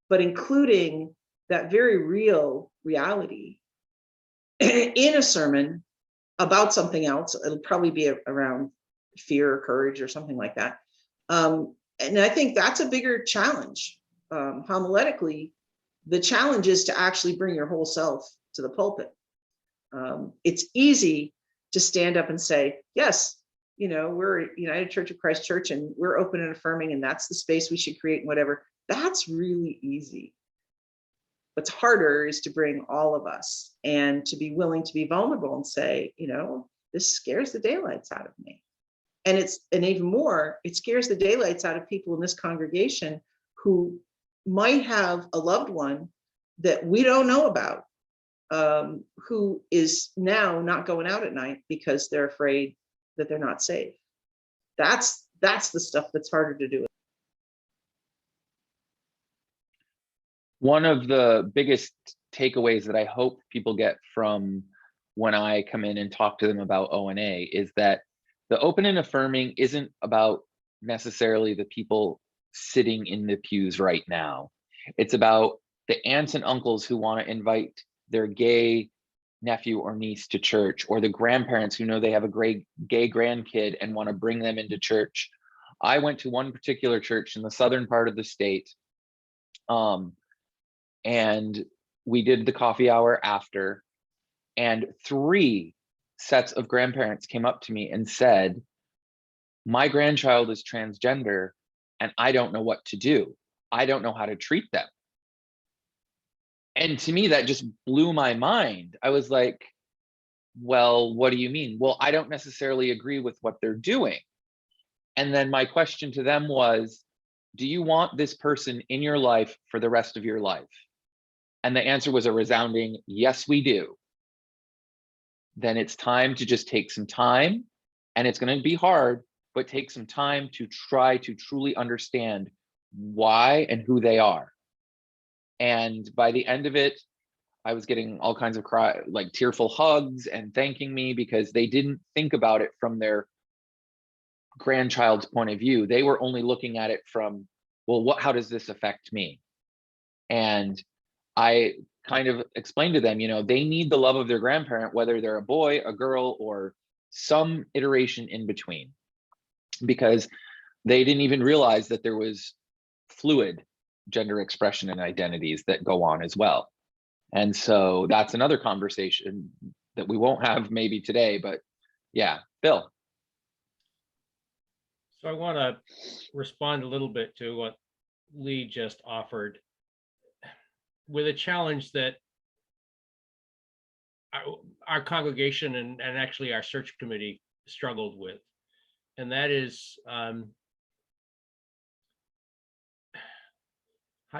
but including that very real reality in a sermon about something else. It'll probably be around fear or courage or something like that. And I think that's a bigger challenge. Homiletically, the challenge is to actually bring your whole self to the pulpit. It's easy to stand up and say, yes, you know, we're United Church of Christ Church and we're open and affirming, and that's the space we should create and whatever. That's really easy. What's harder is to bring all of us and to be willing to be vulnerable and say, you know, this scares the daylights out of me. And even more, it scares the daylights out of people in this congregation who might have a loved one that we don't know about, who is now not going out at night because they're afraid that they're not safe. That's the stuff that's harder to do. One of the biggest takeaways that I hope people get from when I come in and talk to them about ONA is that the open and affirming isn't about necessarily the people sitting in the pews right now. It's about the aunts and uncles who want to invite their gay nephew or niece to church, or the grandparents who know they have a great gay grandkid and want to bring them into church. I went to one particular church in the southern part of the state, and we did the coffee hour after, and 3 sets of grandparents came up to me and said, my grandchild is transgender and I don't know what to do. I don't know how to treat them. And to me, that just blew my mind. I was like, well, what do you mean? Well, I don't necessarily agree with what they're doing. And then my question to them was, do you want this person in your life for the rest of your life? And the answer was a resounding, yes, we do. then it's time to just take some time, and it's going to be hard, but take some time to try to truly understand why and who they are. And by the end of it, I was getting all kinds of like tearful hugs and thanking me because they didn't think about it from their grandchild's point of view. They were only looking at it from, well, how does this affect me? And I kind of explained to them, they need the love of their grandparent, whether they're a boy, a girl, or some iteration in between, because they didn't even realize that there was fluid gender expression and identities that go on as well. And so that's another conversation that we won't have maybe today, but yeah, Bill. So I want to respond a little bit to what Lee just offered with a challenge that our congregation and actually our search committee struggled with. And that is, how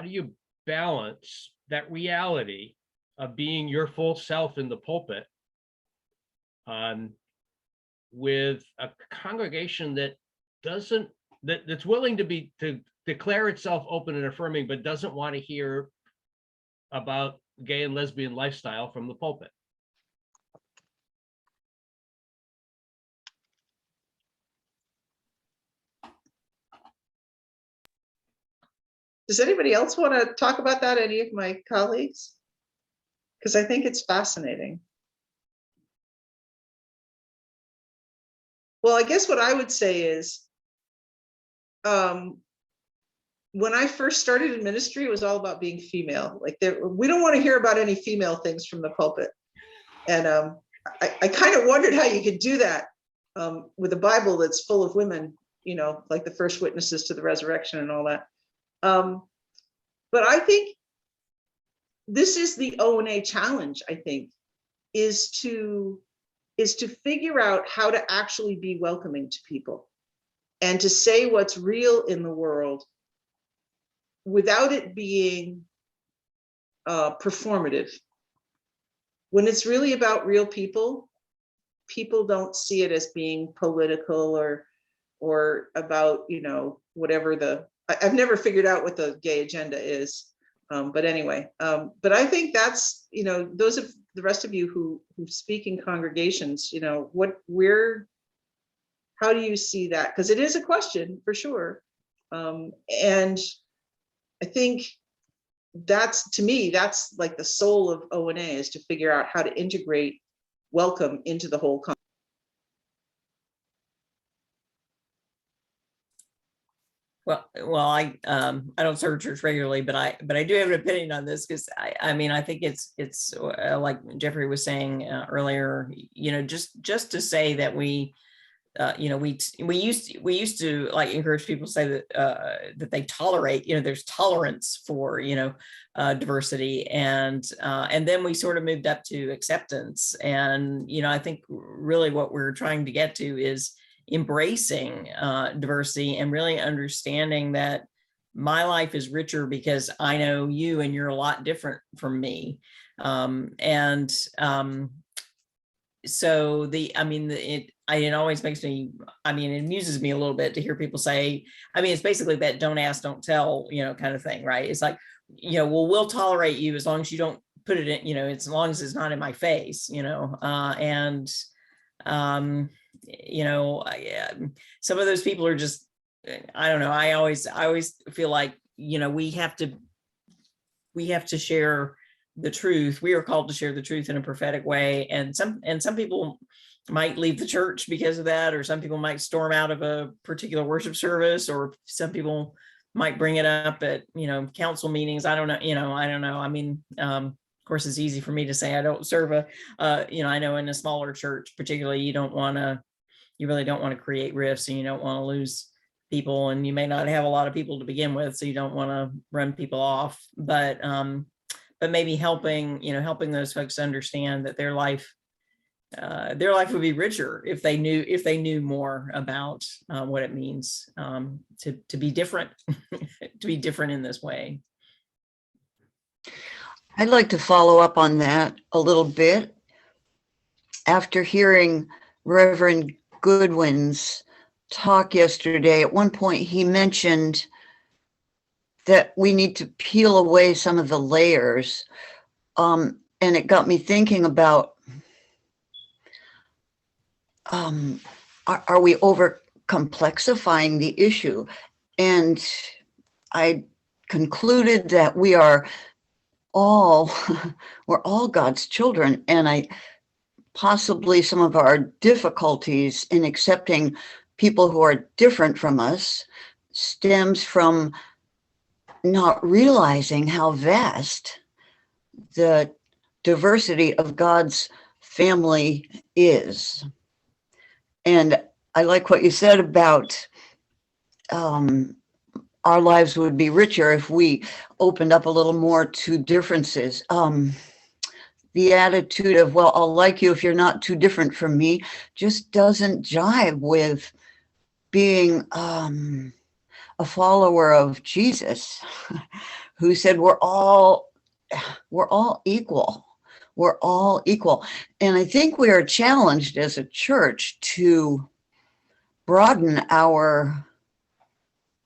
do you balance that reality of being your full self in the pulpit with a congregation that that's willing to declare itself open and affirming, but doesn't want to hear about gay and lesbian lifestyle from the pulpit? Does anybody else want to talk about that? Any of my colleagues? Because I think it's fascinating. Well, I guess what I would say is, when I first started in ministry, it was all about being female. Like, we don't want to hear about any female things from the pulpit. And I kind of wondered how you could do that with a Bible that's full of women, like the first witnesses to the resurrection and all that. But I think this is the ONA challenge, I think, is to figure out how to actually be welcoming to people and to say what's real in the world without it being performative. When it's really about real people, people don't see it as being political or about, whatever I've never figured out what the gay agenda is. But anyway, but I think that's, those of the rest of you who speak in congregations, how do you see that? Because it is a question for sure. And I think to me, that's like the soul of ONA, is to figure out how to integrate welcome into the whole conversation. Well, I don't serve church regularly, but I do have an opinion on this, because I think it's like Jeffrey was saying earlier, just to say that we used to like encourage people to say that they tolerate, there's tolerance for diversity, and then we sort of moved up to acceptance, and I think really what we're trying to get to is embracing diversity and really understanding that my life is richer because I know you and you're a lot different from me. So it always makes me, it amuses me a little bit to hear people say, it's basically that don't ask, don't tell, kind of thing, right? It's like, well, we'll tolerate you as long as you don't put it in, as long as it's not in my face, some of those people are just, I don't know. I always feel like, we have to share the truth. We are called to share the truth in a prophetic way. And some people might leave the church because of that, or some people might storm out of a particular worship service, or some people might bring it up at, council meetings. I don't know. I don't know. Of course, it's easy for me to say I don't serve I know in a smaller church, particularly, you really don't want to create rifts, and you don't want to lose people, and you may not have a lot of people to begin with, so you don't want to run people off. But maybe helping those folks understand that their life would be richer if they knew more about what it means to be different, to be different in this way. I'd like to follow up on that a little bit. after hearing Reverend Goodwin's talk yesterday, at one point he mentioned that we need to peel away some of the layers. And it got me thinking about, are we over complexifying the issue? And I concluded that we are all, we're all God's children. And possibly some of our difficulties in accepting people who are different from us stems from not realizing how vast the diversity of God's family is. And I like what you said about our lives would be richer if we opened up a little more to differences. The attitude of, well, I'll like you if you're not too different from me, just doesn't jive with being a follower of Jesus, who said we're all equal. We're all equal. And I think we are challenged as a church to broaden our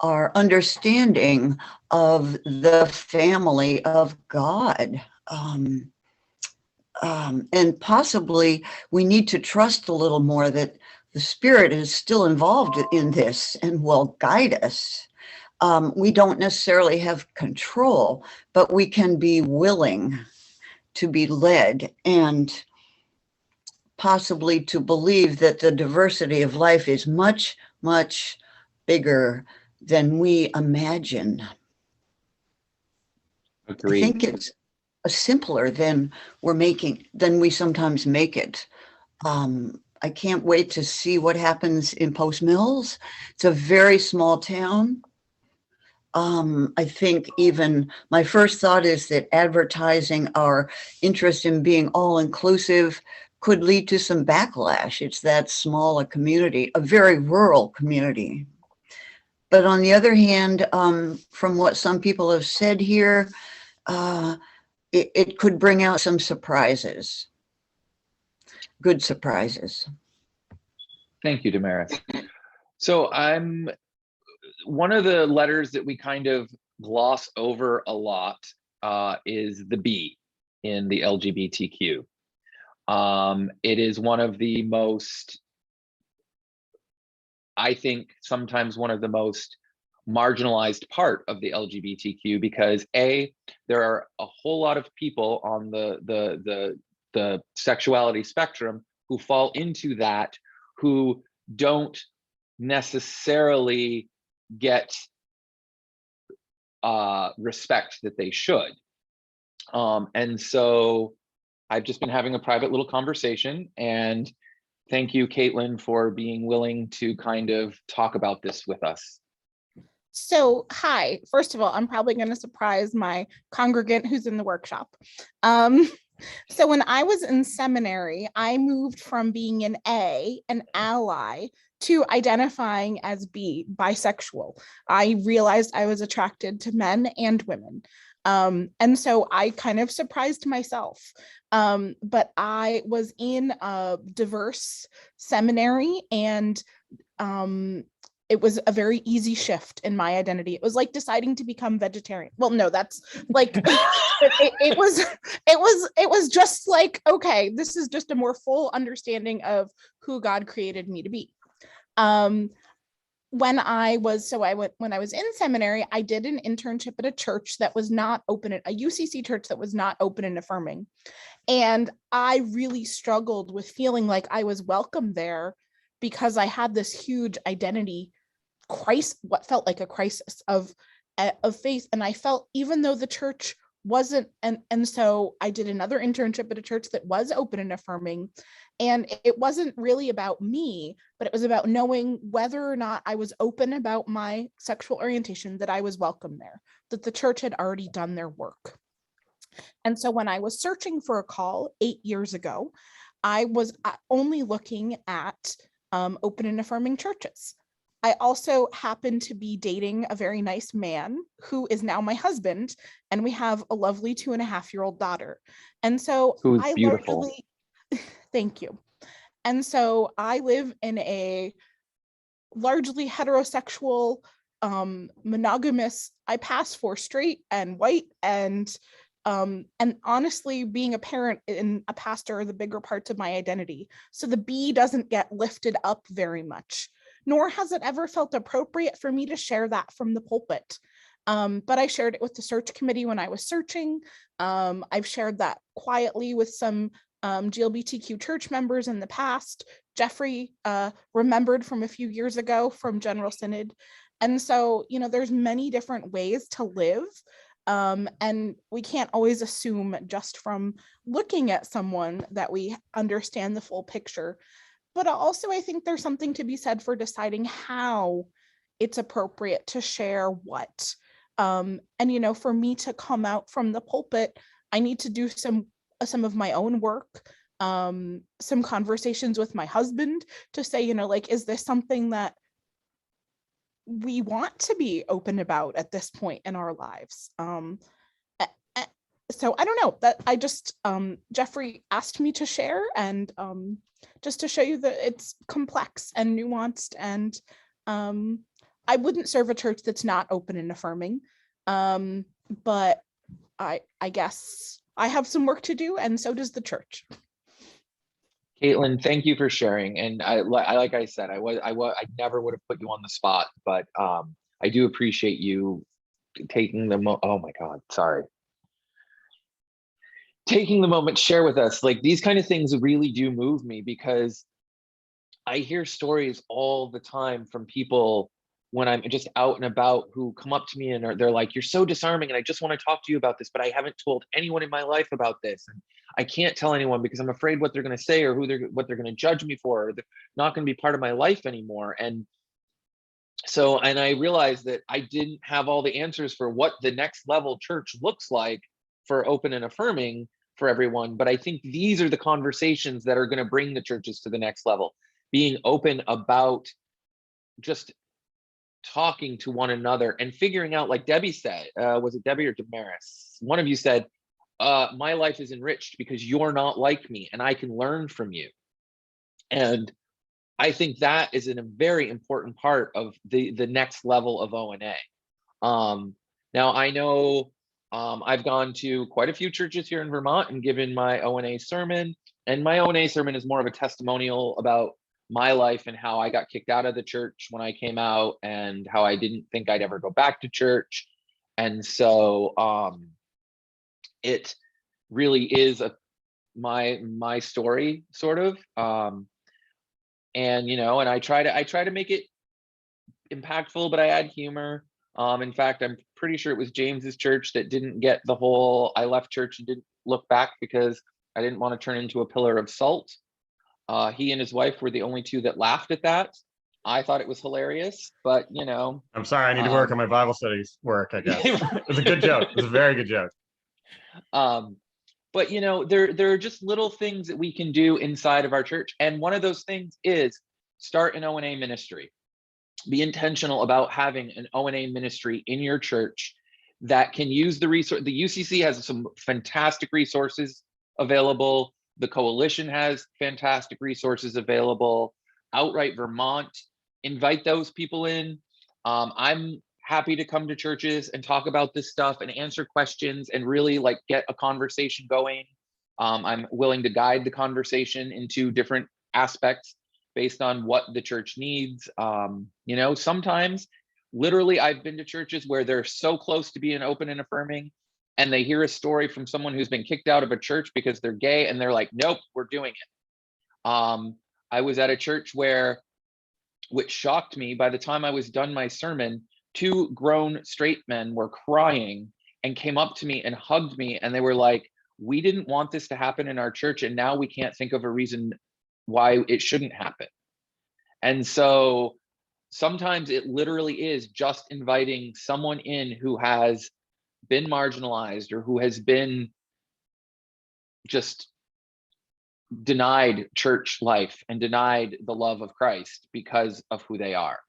understanding of the family of God. And possibly we need to trust a little more that the Spirit is still involved in this and will guide us. We don't necessarily have control, but we can be willing to be led and possibly to believe that the diversity of life is much, much bigger than we imagine. Agreed. I think it's simpler than we sometimes make it. I can't wait to see what happens in Post Mills. It's a very small town. I think even my first thought is that advertising our interest in being all inclusive could lead to some backlash. It's that small a community, a very rural community. But on the other hand, from what some people have said here, it could bring out some surprises, good surprises. Thank you, Damaris. So one of the letters that we kind of gloss over a lot is the B in the LGBTQ. It is one of the most, I think sometimes one of the most marginalized part of the LGBTQ, because there are a whole lot of people on the sexuality spectrum who fall into that, who don't necessarily get respect that they should. And so I've just been having a private little conversation, and thank you, Caitlin, for being willing to kind of talk about this with us. So, hi, first of all, I'm probably going to surprise my congregant who's in the workshop. So when I was in seminary, I moved from being an ally, to identifying as bisexual. I realized I was attracted to men and women. And so I kind of surprised myself. But I was in a diverse seminary, and it was a very easy shift in my identity. It was like deciding to become vegetarian. Well, no, that's like, it was just like, okay, this is just a more full understanding of who God created me to be. When I was in seminary, I did an internship at a church that was not open, a UCC church that was not open and affirming. And I really struggled with feeling like I was welcome there, because I had this huge identity crisis, what felt like a crisis of faith. And I felt, even though the church wasn't, and so I did another internship at a church that was open and affirming. And it wasn't really about me, but it was about knowing whether or not I was open about my sexual orientation, that I was welcome there, that the church had already done their work. And so when I was searching for a call 8 years ago, I was only looking at open and affirming churches. I also happened to be dating a very nice man who is now my husband, and we have a lovely 2.5-year-old daughter. And so Who's beautiful. Thank you. And so I live in a largely heterosexual, monogamous, I pass for straight and white, and honestly, being a parent and a pastor are the bigger parts of my identity. So the B doesn't get lifted up very much, nor has it ever felt appropriate for me to share that from the pulpit. But I shared it with the search committee when I was searching. I've shared that quietly with some GLBTQ church members in the past. Jeffrey remembered from a few years ago from General Synod. And so, you know, there's many different ways to live. And we can't always assume just from looking at someone that we understand the full picture. But also, I think there's something to be said for deciding how it's appropriate to share what. And, you know, for me to come out from the pulpit, I need to do some of my own work, some conversations with my husband to say, you know, like, is this something that we want to be open about at this point in our lives? So I don't know, that I just, Jeffrey asked me to share, and just to show you that it's complex and nuanced, and I wouldn't serve a church that's not open and affirming, but I guess I have some work to do, and so does the church. Caitlin, thank you for sharing. And I like I said, I never would have put you on the spot, but I do appreciate you taking the oh my God, sorry. Taking the moment to share with us. Like, these kind of things really do move me, because I hear stories all the time from people when I'm just out and about who come up to me and they're like, you're so disarming and I just want to talk to you about this, but I haven't told anyone in my life about this. And I can't tell anyone because I'm afraid what they're going to say, or what they're going to judge me for, or they're not going to be part of my life anymore. And so, and I realized that I didn't have all the answers for what the next level church looks like for open and affirming for everyone. But I think these are the conversations that are going to bring the churches to the next level. Being open about just talking to one another and figuring out, like Debbie said, was it Debbie or Damaris? One of you said, my life is enriched because you're not like me and I can learn from you. And I think that is a very important part of the next level of ONA. Now I know I've gone to quite a few churches here in Vermont and given my ONA sermon, and my ONA sermon is more of a testimonial about my life and how I got kicked out of the church when I came out, and how I didn't think I'd ever go back to church. And so it really is my story, sort of. And, you know, and I try to make it impactful, but I add humor. In fact, I'm pretty sure it was James's church that didn't get the whole I left church and didn't look back because I didn't want to turn into a pillar of salt. He and his wife were the only two that laughed at that. I thought it was hilarious, but you know. I'm sorry, I need to work on my Bible studies work, I guess. It was a good joke. It was a very good joke. But you know, there are just little things that we can do inside of our church. And one of those things is start an ONA ministry. Be intentional about having an ONA ministry in your church that can use the resource. The UCC has some fantastic resources available. The coalition has fantastic resources available. Outright Vermont, invite those people in. I'm happy to come to churches and talk about this stuff and answer questions and really like get a conversation going. I'm willing to guide the conversation into different aspects based on what the church needs. You know, sometimes literally I've been to churches where they're so close to being open and affirming, and they hear a story from someone who's been kicked out of a church because they're gay, and they're like, nope, we're doing it. I was at a church where, which shocked me, by the time I was done my sermon, 2 grown straight men were crying and came up to me and hugged me, and they were like, we didn't want this to happen in our church, and now we can't think of a reason why it shouldn't happen. And so sometimes it literally is just inviting someone in who has been marginalized or who has been just denied church life and denied the love of Christ because of who they are.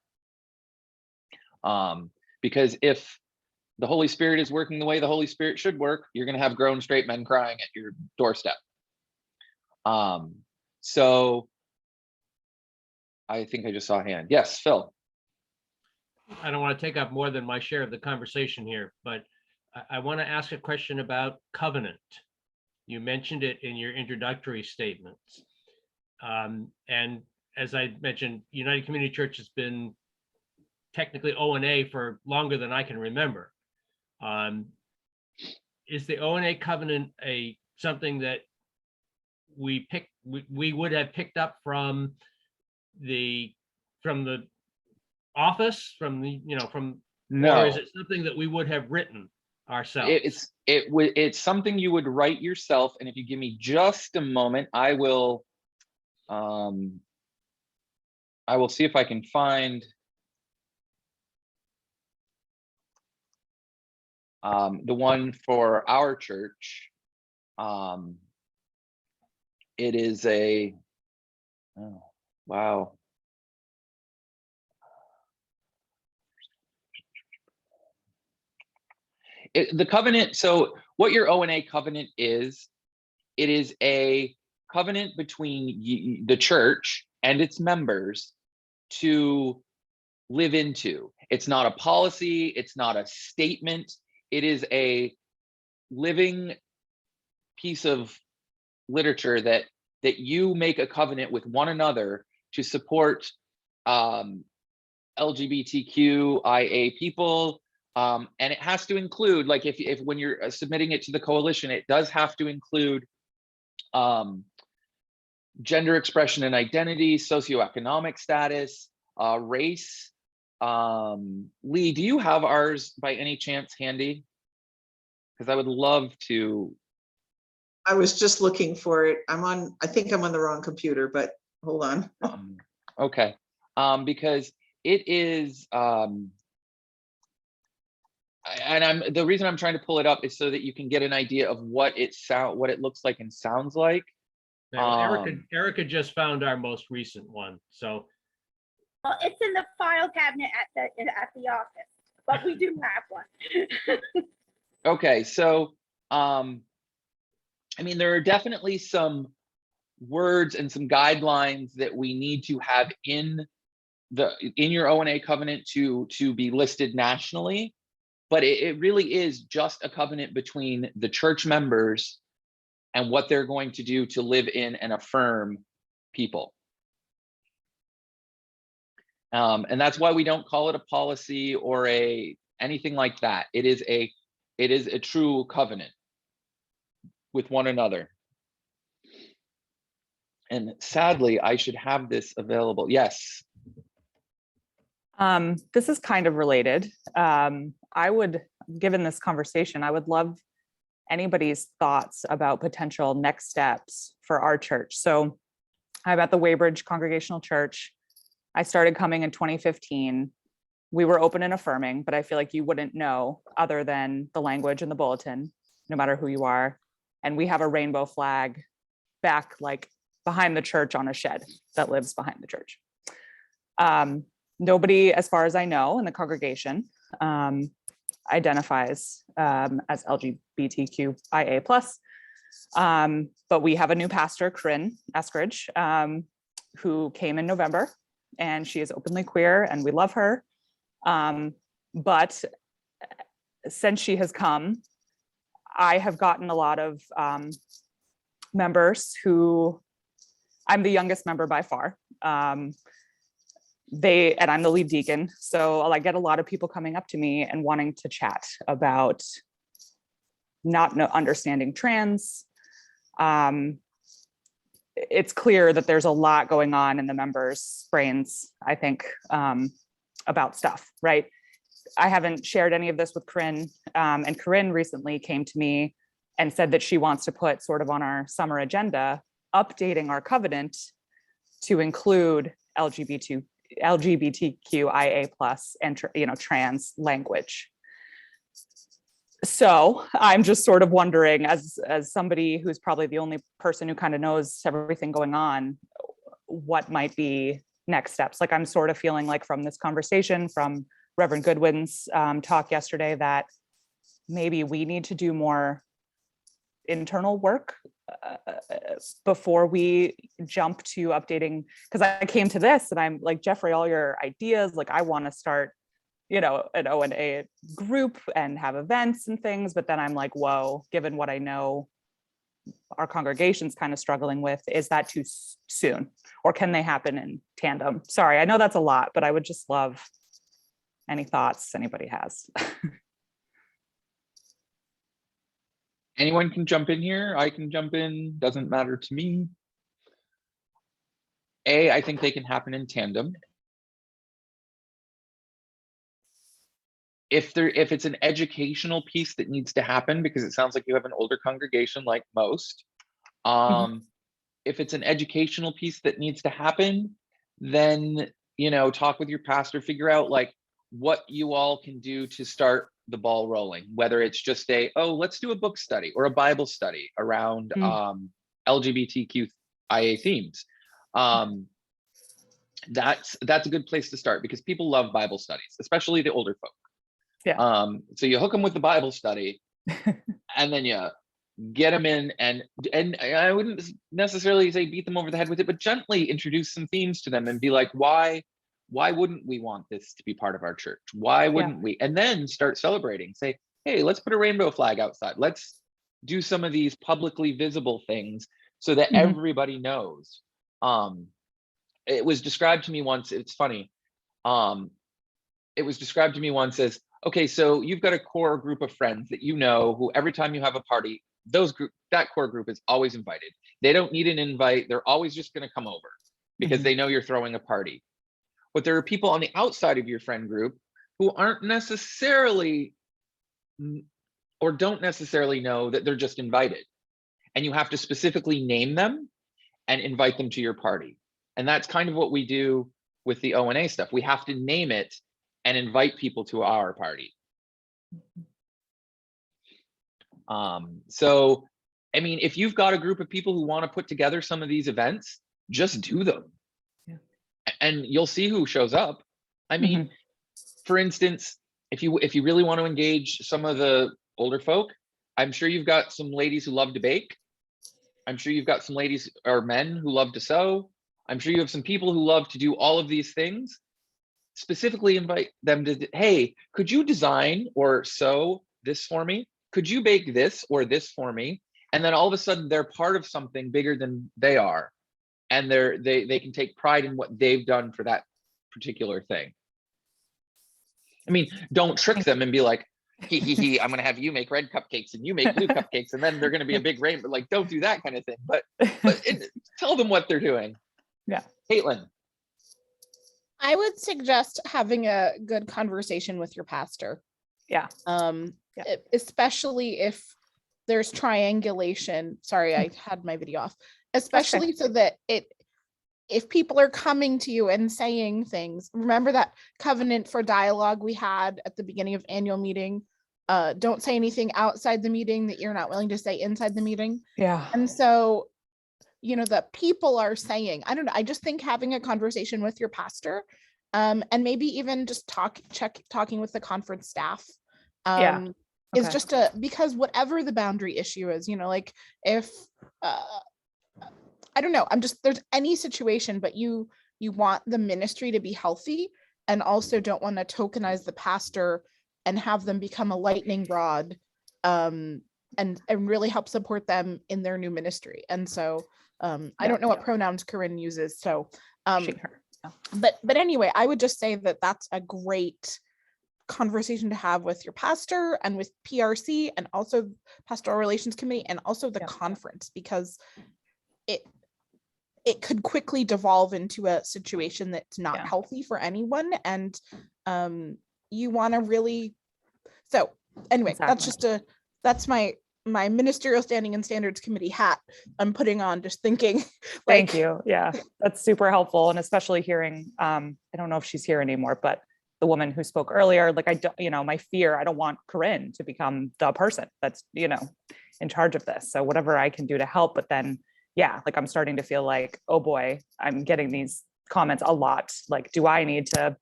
Because if the Holy Spirit is working the way the Holy Spirit should work, you're going to have grown straight men crying at your doorstep. So I think I just saw a hand. Yes, Phil. I don't want to take up more than my share of the conversation here, but I want to ask a question about covenant. You mentioned it in your introductory statements. And as I mentioned, United Community Church has been technically ONA for longer than I can remember. Is the ONA covenant something that we would have picked up from the office, No. or is it something that we would have written ourselves? It's something you would write yourself, and if you give me just a moment, I will see if I can find the one for our church. It is oh, wow. The covenant, so what your ONA covenant is, it is a covenant between the church and its members to live into. It's not a policy, it's not a statement, it is a living piece of literature that you make a covenant with one another to support LGBTQIA people. And it has to include, like, if when you're submitting it to the coalition, it does have to include gender expression and identity, socioeconomic status, race. Lee, do you have ours by any chance handy? Because I would love to. I was just looking for it. I think I'm on the wrong computer, but hold on. Okay, because it is, and the reason I'm trying to pull it up is so that you can get an idea of what it looks like and sounds like. Now, Erica just found our most recent one, so. Well, it's in the file cabinet at the office, but we do have one. Okay, so I mean, there are definitely some words and some guidelines that we need to have in your ONA covenant to be listed nationally, but it really is just a covenant between the church members and what they're going to do to live in and affirm people. And that's why we don't call it a policy or anything like that. It is a true covenant with one another. And sadly, I should have this available. Yes. This is kind of related. Given this conversation, I would love anybody's thoughts about potential next steps for our church. So I'm at the Weybridge Congregational Church. I started coming in 2015. We were open and affirming, but I feel like you wouldn't know other than the language in the bulletin, no matter who you are. And we have a rainbow flag back like behind the church on a shed that lives behind the church. Nobody, as far as I know, in the congregation identifies as LGBTQIA+. But we have a new pastor, Corinne Eskridge, who came in November, and she is openly queer, and we love her. But since she has come, I have gotten a lot of members who, I'm the youngest member by far. And I'm the lead deacon. So I get a lot of people coming up to me and wanting to chat about not understanding trans. It's clear that there's a lot going on in the members' brains, I think, about stuff, right? I haven't shared any of this with Corinne, and Corinne recently came to me and said that she wants to put sort of on our summer agenda, updating our covenant to include LGBTQIA+ and trans language. So I'm just sort of wondering, as somebody who's probably the only person who kind of knows everything going on, what might be next steps. Like, I'm sort of feeling like from this conversation, from Reverend Goodwin's talk yesterday, that maybe we need to do more internal work before we jump to updating, because I came to this and I'm like, Jeffrey, all your ideas, like I want to start, you know, an ONA group and have events and things, but then I'm like, whoa, given what I know our congregation's kind of struggling with, is that too soon, or can they happen in tandem? Sorry, I know that's a lot, but I would just love any thoughts anybody has. Anyone can jump in here. I can jump in. Doesn't matter to me. I think they can happen in tandem. If it's an educational piece that needs to happen, because it sounds like you have an older congregation like most. If it's an educational piece that needs to happen, then, you know, talk with your pastor, figure out like what you all can do to start the ball rolling, whether it's just let's do a book study or a Bible study around LGBTQIA themes. That's a good place to start, because people love Bible studies, especially the older folk. Yeah. So you hook them with the Bible study and then you get them in, and I wouldn't necessarily say beat them over the head with it, but gently introduce some themes to them and be like, why wouldn't we want this to be part of our church? Why wouldn't we? And then start celebrating. Say, hey, let's put a rainbow flag outside. Let's do some of these publicly visible things so that everybody knows. It was described to me once, it's funny. It was described to me once as, okay, so you've got a core group of friends that you know who every time you have a party, that core group is always invited. They don't need an invite. They're always just going to come over because they know you're throwing a party. But there are people on the outside of your friend group who aren't necessarily or don't necessarily know that they're just invited. And you have to specifically name them and invite them to your party. And that's kind of what we do with the ONA stuff. We have to name it and invite people to our party. So, I mean, if you've got a group of people who want to put together some of these events, just do them. Yeah. And you'll see who shows up. I mean, for instance, if you really want to engage some of the older folk, I'm sure you've got some ladies who love to bake. I'm sure you've got some ladies or men who love to sew. I'm sure you have some people who love to do all of these things. Specifically invite them to, hey, could you design or sew this for me? Could you bake this or this for me? And then all of a sudden they're part of something bigger than they are. And they can take pride in what they've done for that particular thing. I mean, don't trick them and be like, I'm gonna have you make red cupcakes and you make blue cupcakes and then they're gonna be a big rainbow. Like, don't do that kind of thing, but tell them what they're doing. Yeah. Caitlin. I would suggest having a good conversation with your pastor. Yeah. Especially if there's triangulation. Sorry, I had my video off. Especially so that if people are coming to you and saying things, remember that covenant for dialogue we had at the beginning of annual meeting. Don't say anything outside the meeting that you're not willing to say inside the meeting. Yeah. And so, you know, the people are saying, I don't know, I just think having a conversation with your pastor, and maybe even just talking with the conference staff, is just because whatever the boundary issue is, you know, like if, I don't know, there's any situation, but you want the ministry to be healthy and also don't want to tokenize the pastor and have them become a lightning rod, and really help support them in their new ministry. And so, I don't know what pronouns Corinne uses. So, she, her. But anyway, I would just say that that's a great conversation to have with your pastor and with PRC and also Pastoral Relations Committee and also the conference, because it could quickly devolve into a situation that's not healthy for anyone. And you want to really, so anyway, that's my ministerial standing and standards committee hat I'm putting on, just thinking. Thank you. Yeah, that's super helpful. And especially hearing, I don't know if she's here anymore, but the woman who spoke earlier, like, I don't, you know, my fear, I don't want Corinne to become the person that's, you know, in charge of this. So whatever I can do to help, but then, yeah, like I'm starting to feel like, oh boy, I'm getting these comments a lot. Like, do I need to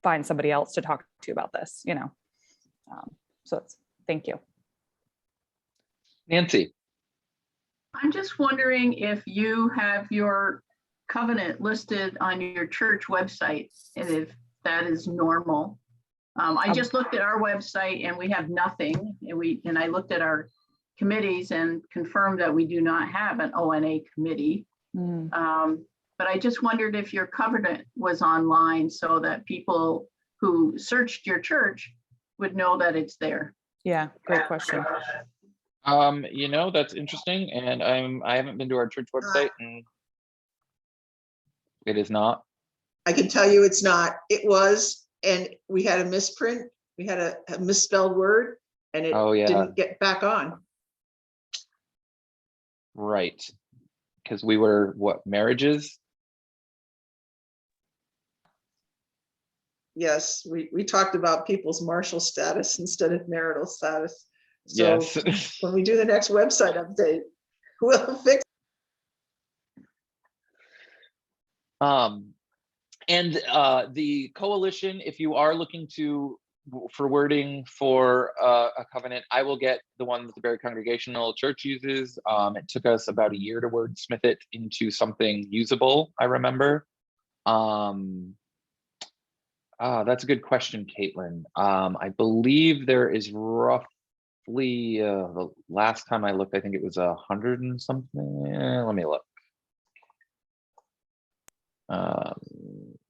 find somebody else to talk to about this, you know? So thank you. Nancy. I'm just wondering if you have your covenant listed on your church website and if that is normal. I just looked at our website and we have nothing. And I looked at our committees and confirmed that we do not have an ONA committee. But I just wondered if your covenant was online so that people who searched your church would know that it's there. Yeah, great question. You know, that's interesting, and I haven't been to our church website, and it is not. I can tell you it's not. It was, and we had a misprint. We had a misspelled word, and it didn't get back on. Right, because we were what, marriages? Yes, we talked about people's marital status instead of marital status. So Yes. when we do the next website update, we'll fix. And the coalition, if you are looking for wording for a covenant, I will get the one that the Barry Congregational Church uses. It took us about a year to wordsmith it into something usable, I remember. That's a good question, Caitlin. I believe there is roughly, the last time I looked, I think it was 100 and something. Let me look.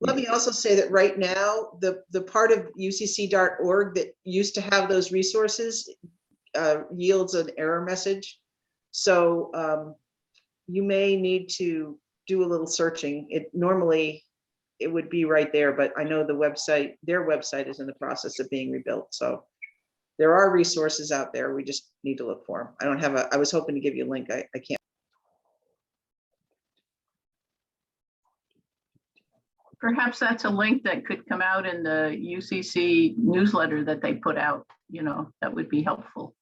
Let me also say that right now, the part of ucc.org that used to have those resources yields an error message. So you may need to do a little searching. Normally it would be right there, but I know their website is in the process of being rebuilt. So there are resources out there. We just need to look for them. I was hoping to give you a link. I can't. Perhaps that's a link that could come out in the UCC newsletter that they put out, that would be helpful.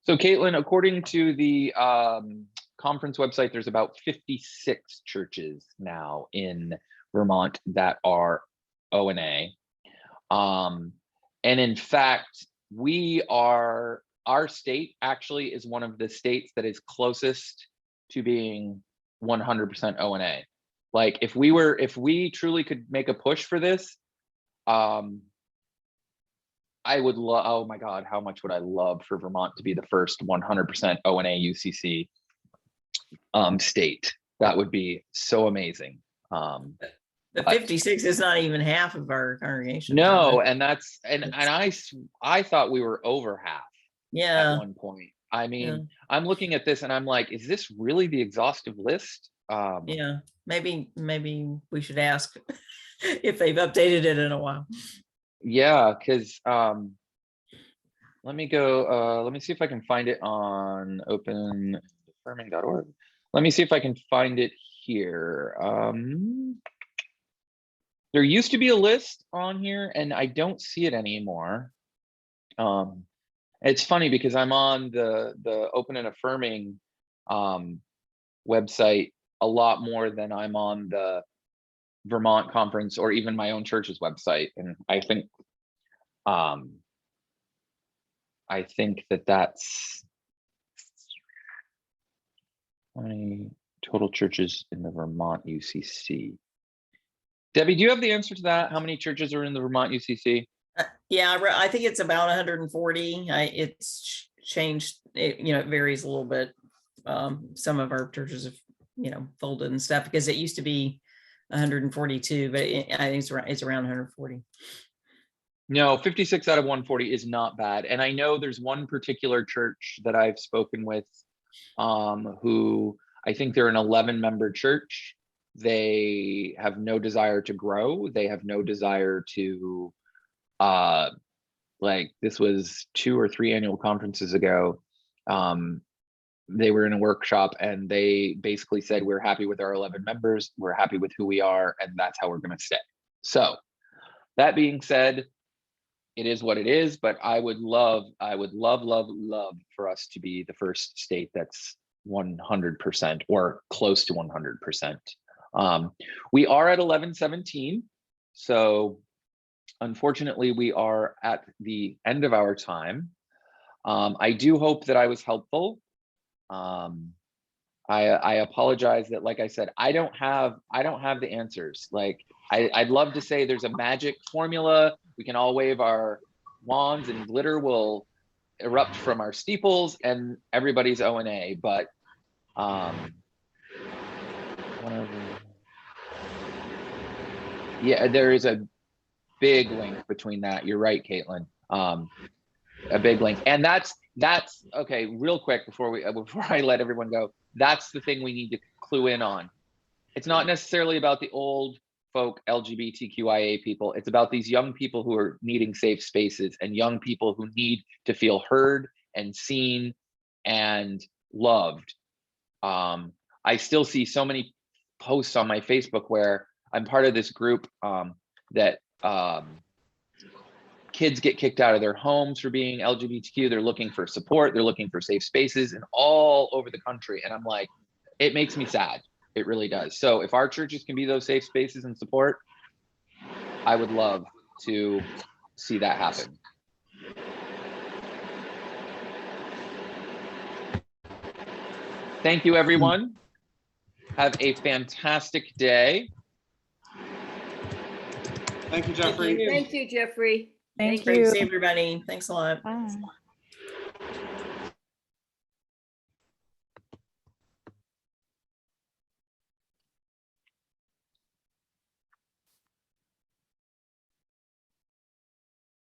So Caitlin, according to the conference website, there's about 56 churches now in Vermont that are ONA. And in fact, our state actually is one of the states that is closest to being 100% ONA. Like if we truly could make a push for this, I would love, oh my God, how much would I love for Vermont to be the first 100% ONA UCC state. That would be so amazing. The 56 is not even half of our congregation. No, and that's, and I thought we were over half. Yeah. At one point. I mean, I'm looking at this and I'm like, is this really the exhaustive list? Yeah, maybe we should ask if they've updated it in a while. Yeah, because let me see if I can find it on open.affirming.org. Let me see if I can find it here. There used to be a list on here and I don't see it anymore. It's funny because I'm on the Open and Affirming website a lot more than I'm on the Vermont conference or even my own church's website. And I think that's 20 total churches in the Vermont UCC. Debbie, do you have the answer to that? How many churches are in the Vermont UCC? Yeah, I think it's about 140. It's changed. It varies a little bit. Some of our churches have, folded and stuff because it used to be 142, but I think it's around 140. No, 56 out of 140 is not bad. And I know there's one particular church that I've spoken with who I think they're an 11-member church. They have no desire to grow. They have no desire to like this was 2 or 3 annual conferences ago. They were in a workshop and they basically said, we're happy with our 11 members. We're happy with who we are. And that's how we're going to stay. So that being said, it is what it is, but I would love for us to be the first state that's 100% or close to 100%. We are at 1117. So unfortunately, we are at the end of our time. I do hope that I was helpful. I apologize that, like I said, I don't have the answers. Like I'd love to say there's a magic formula. We can all wave our wands and glitter will erupt from our steeples and everybody's ONA, but yeah, there is a big link between that. You're right, Caitlin. A big link, and that's okay. Real quick before I let everyone go, that's the thing we need to clue in on. It's not necessarily about the old folk LGBTQIA people. It's about these young people who are needing safe spaces and young people who need to feel heard and seen and loved. I still see so many posts on my Facebook where I'm part of this group that kids get kicked out of their homes for being LGBTQ. They're looking for support. They're looking for safe spaces and all over the country. And I'm like, it makes me sad. It really does. So if our churches can be those safe spaces and support, I would love to see that happen. Thank you, everyone. Have a fantastic day. Thank you, Jeffrey. Thank you, Jeffrey. Thank Thanks, you. everybody. Thanks a lot. Bye.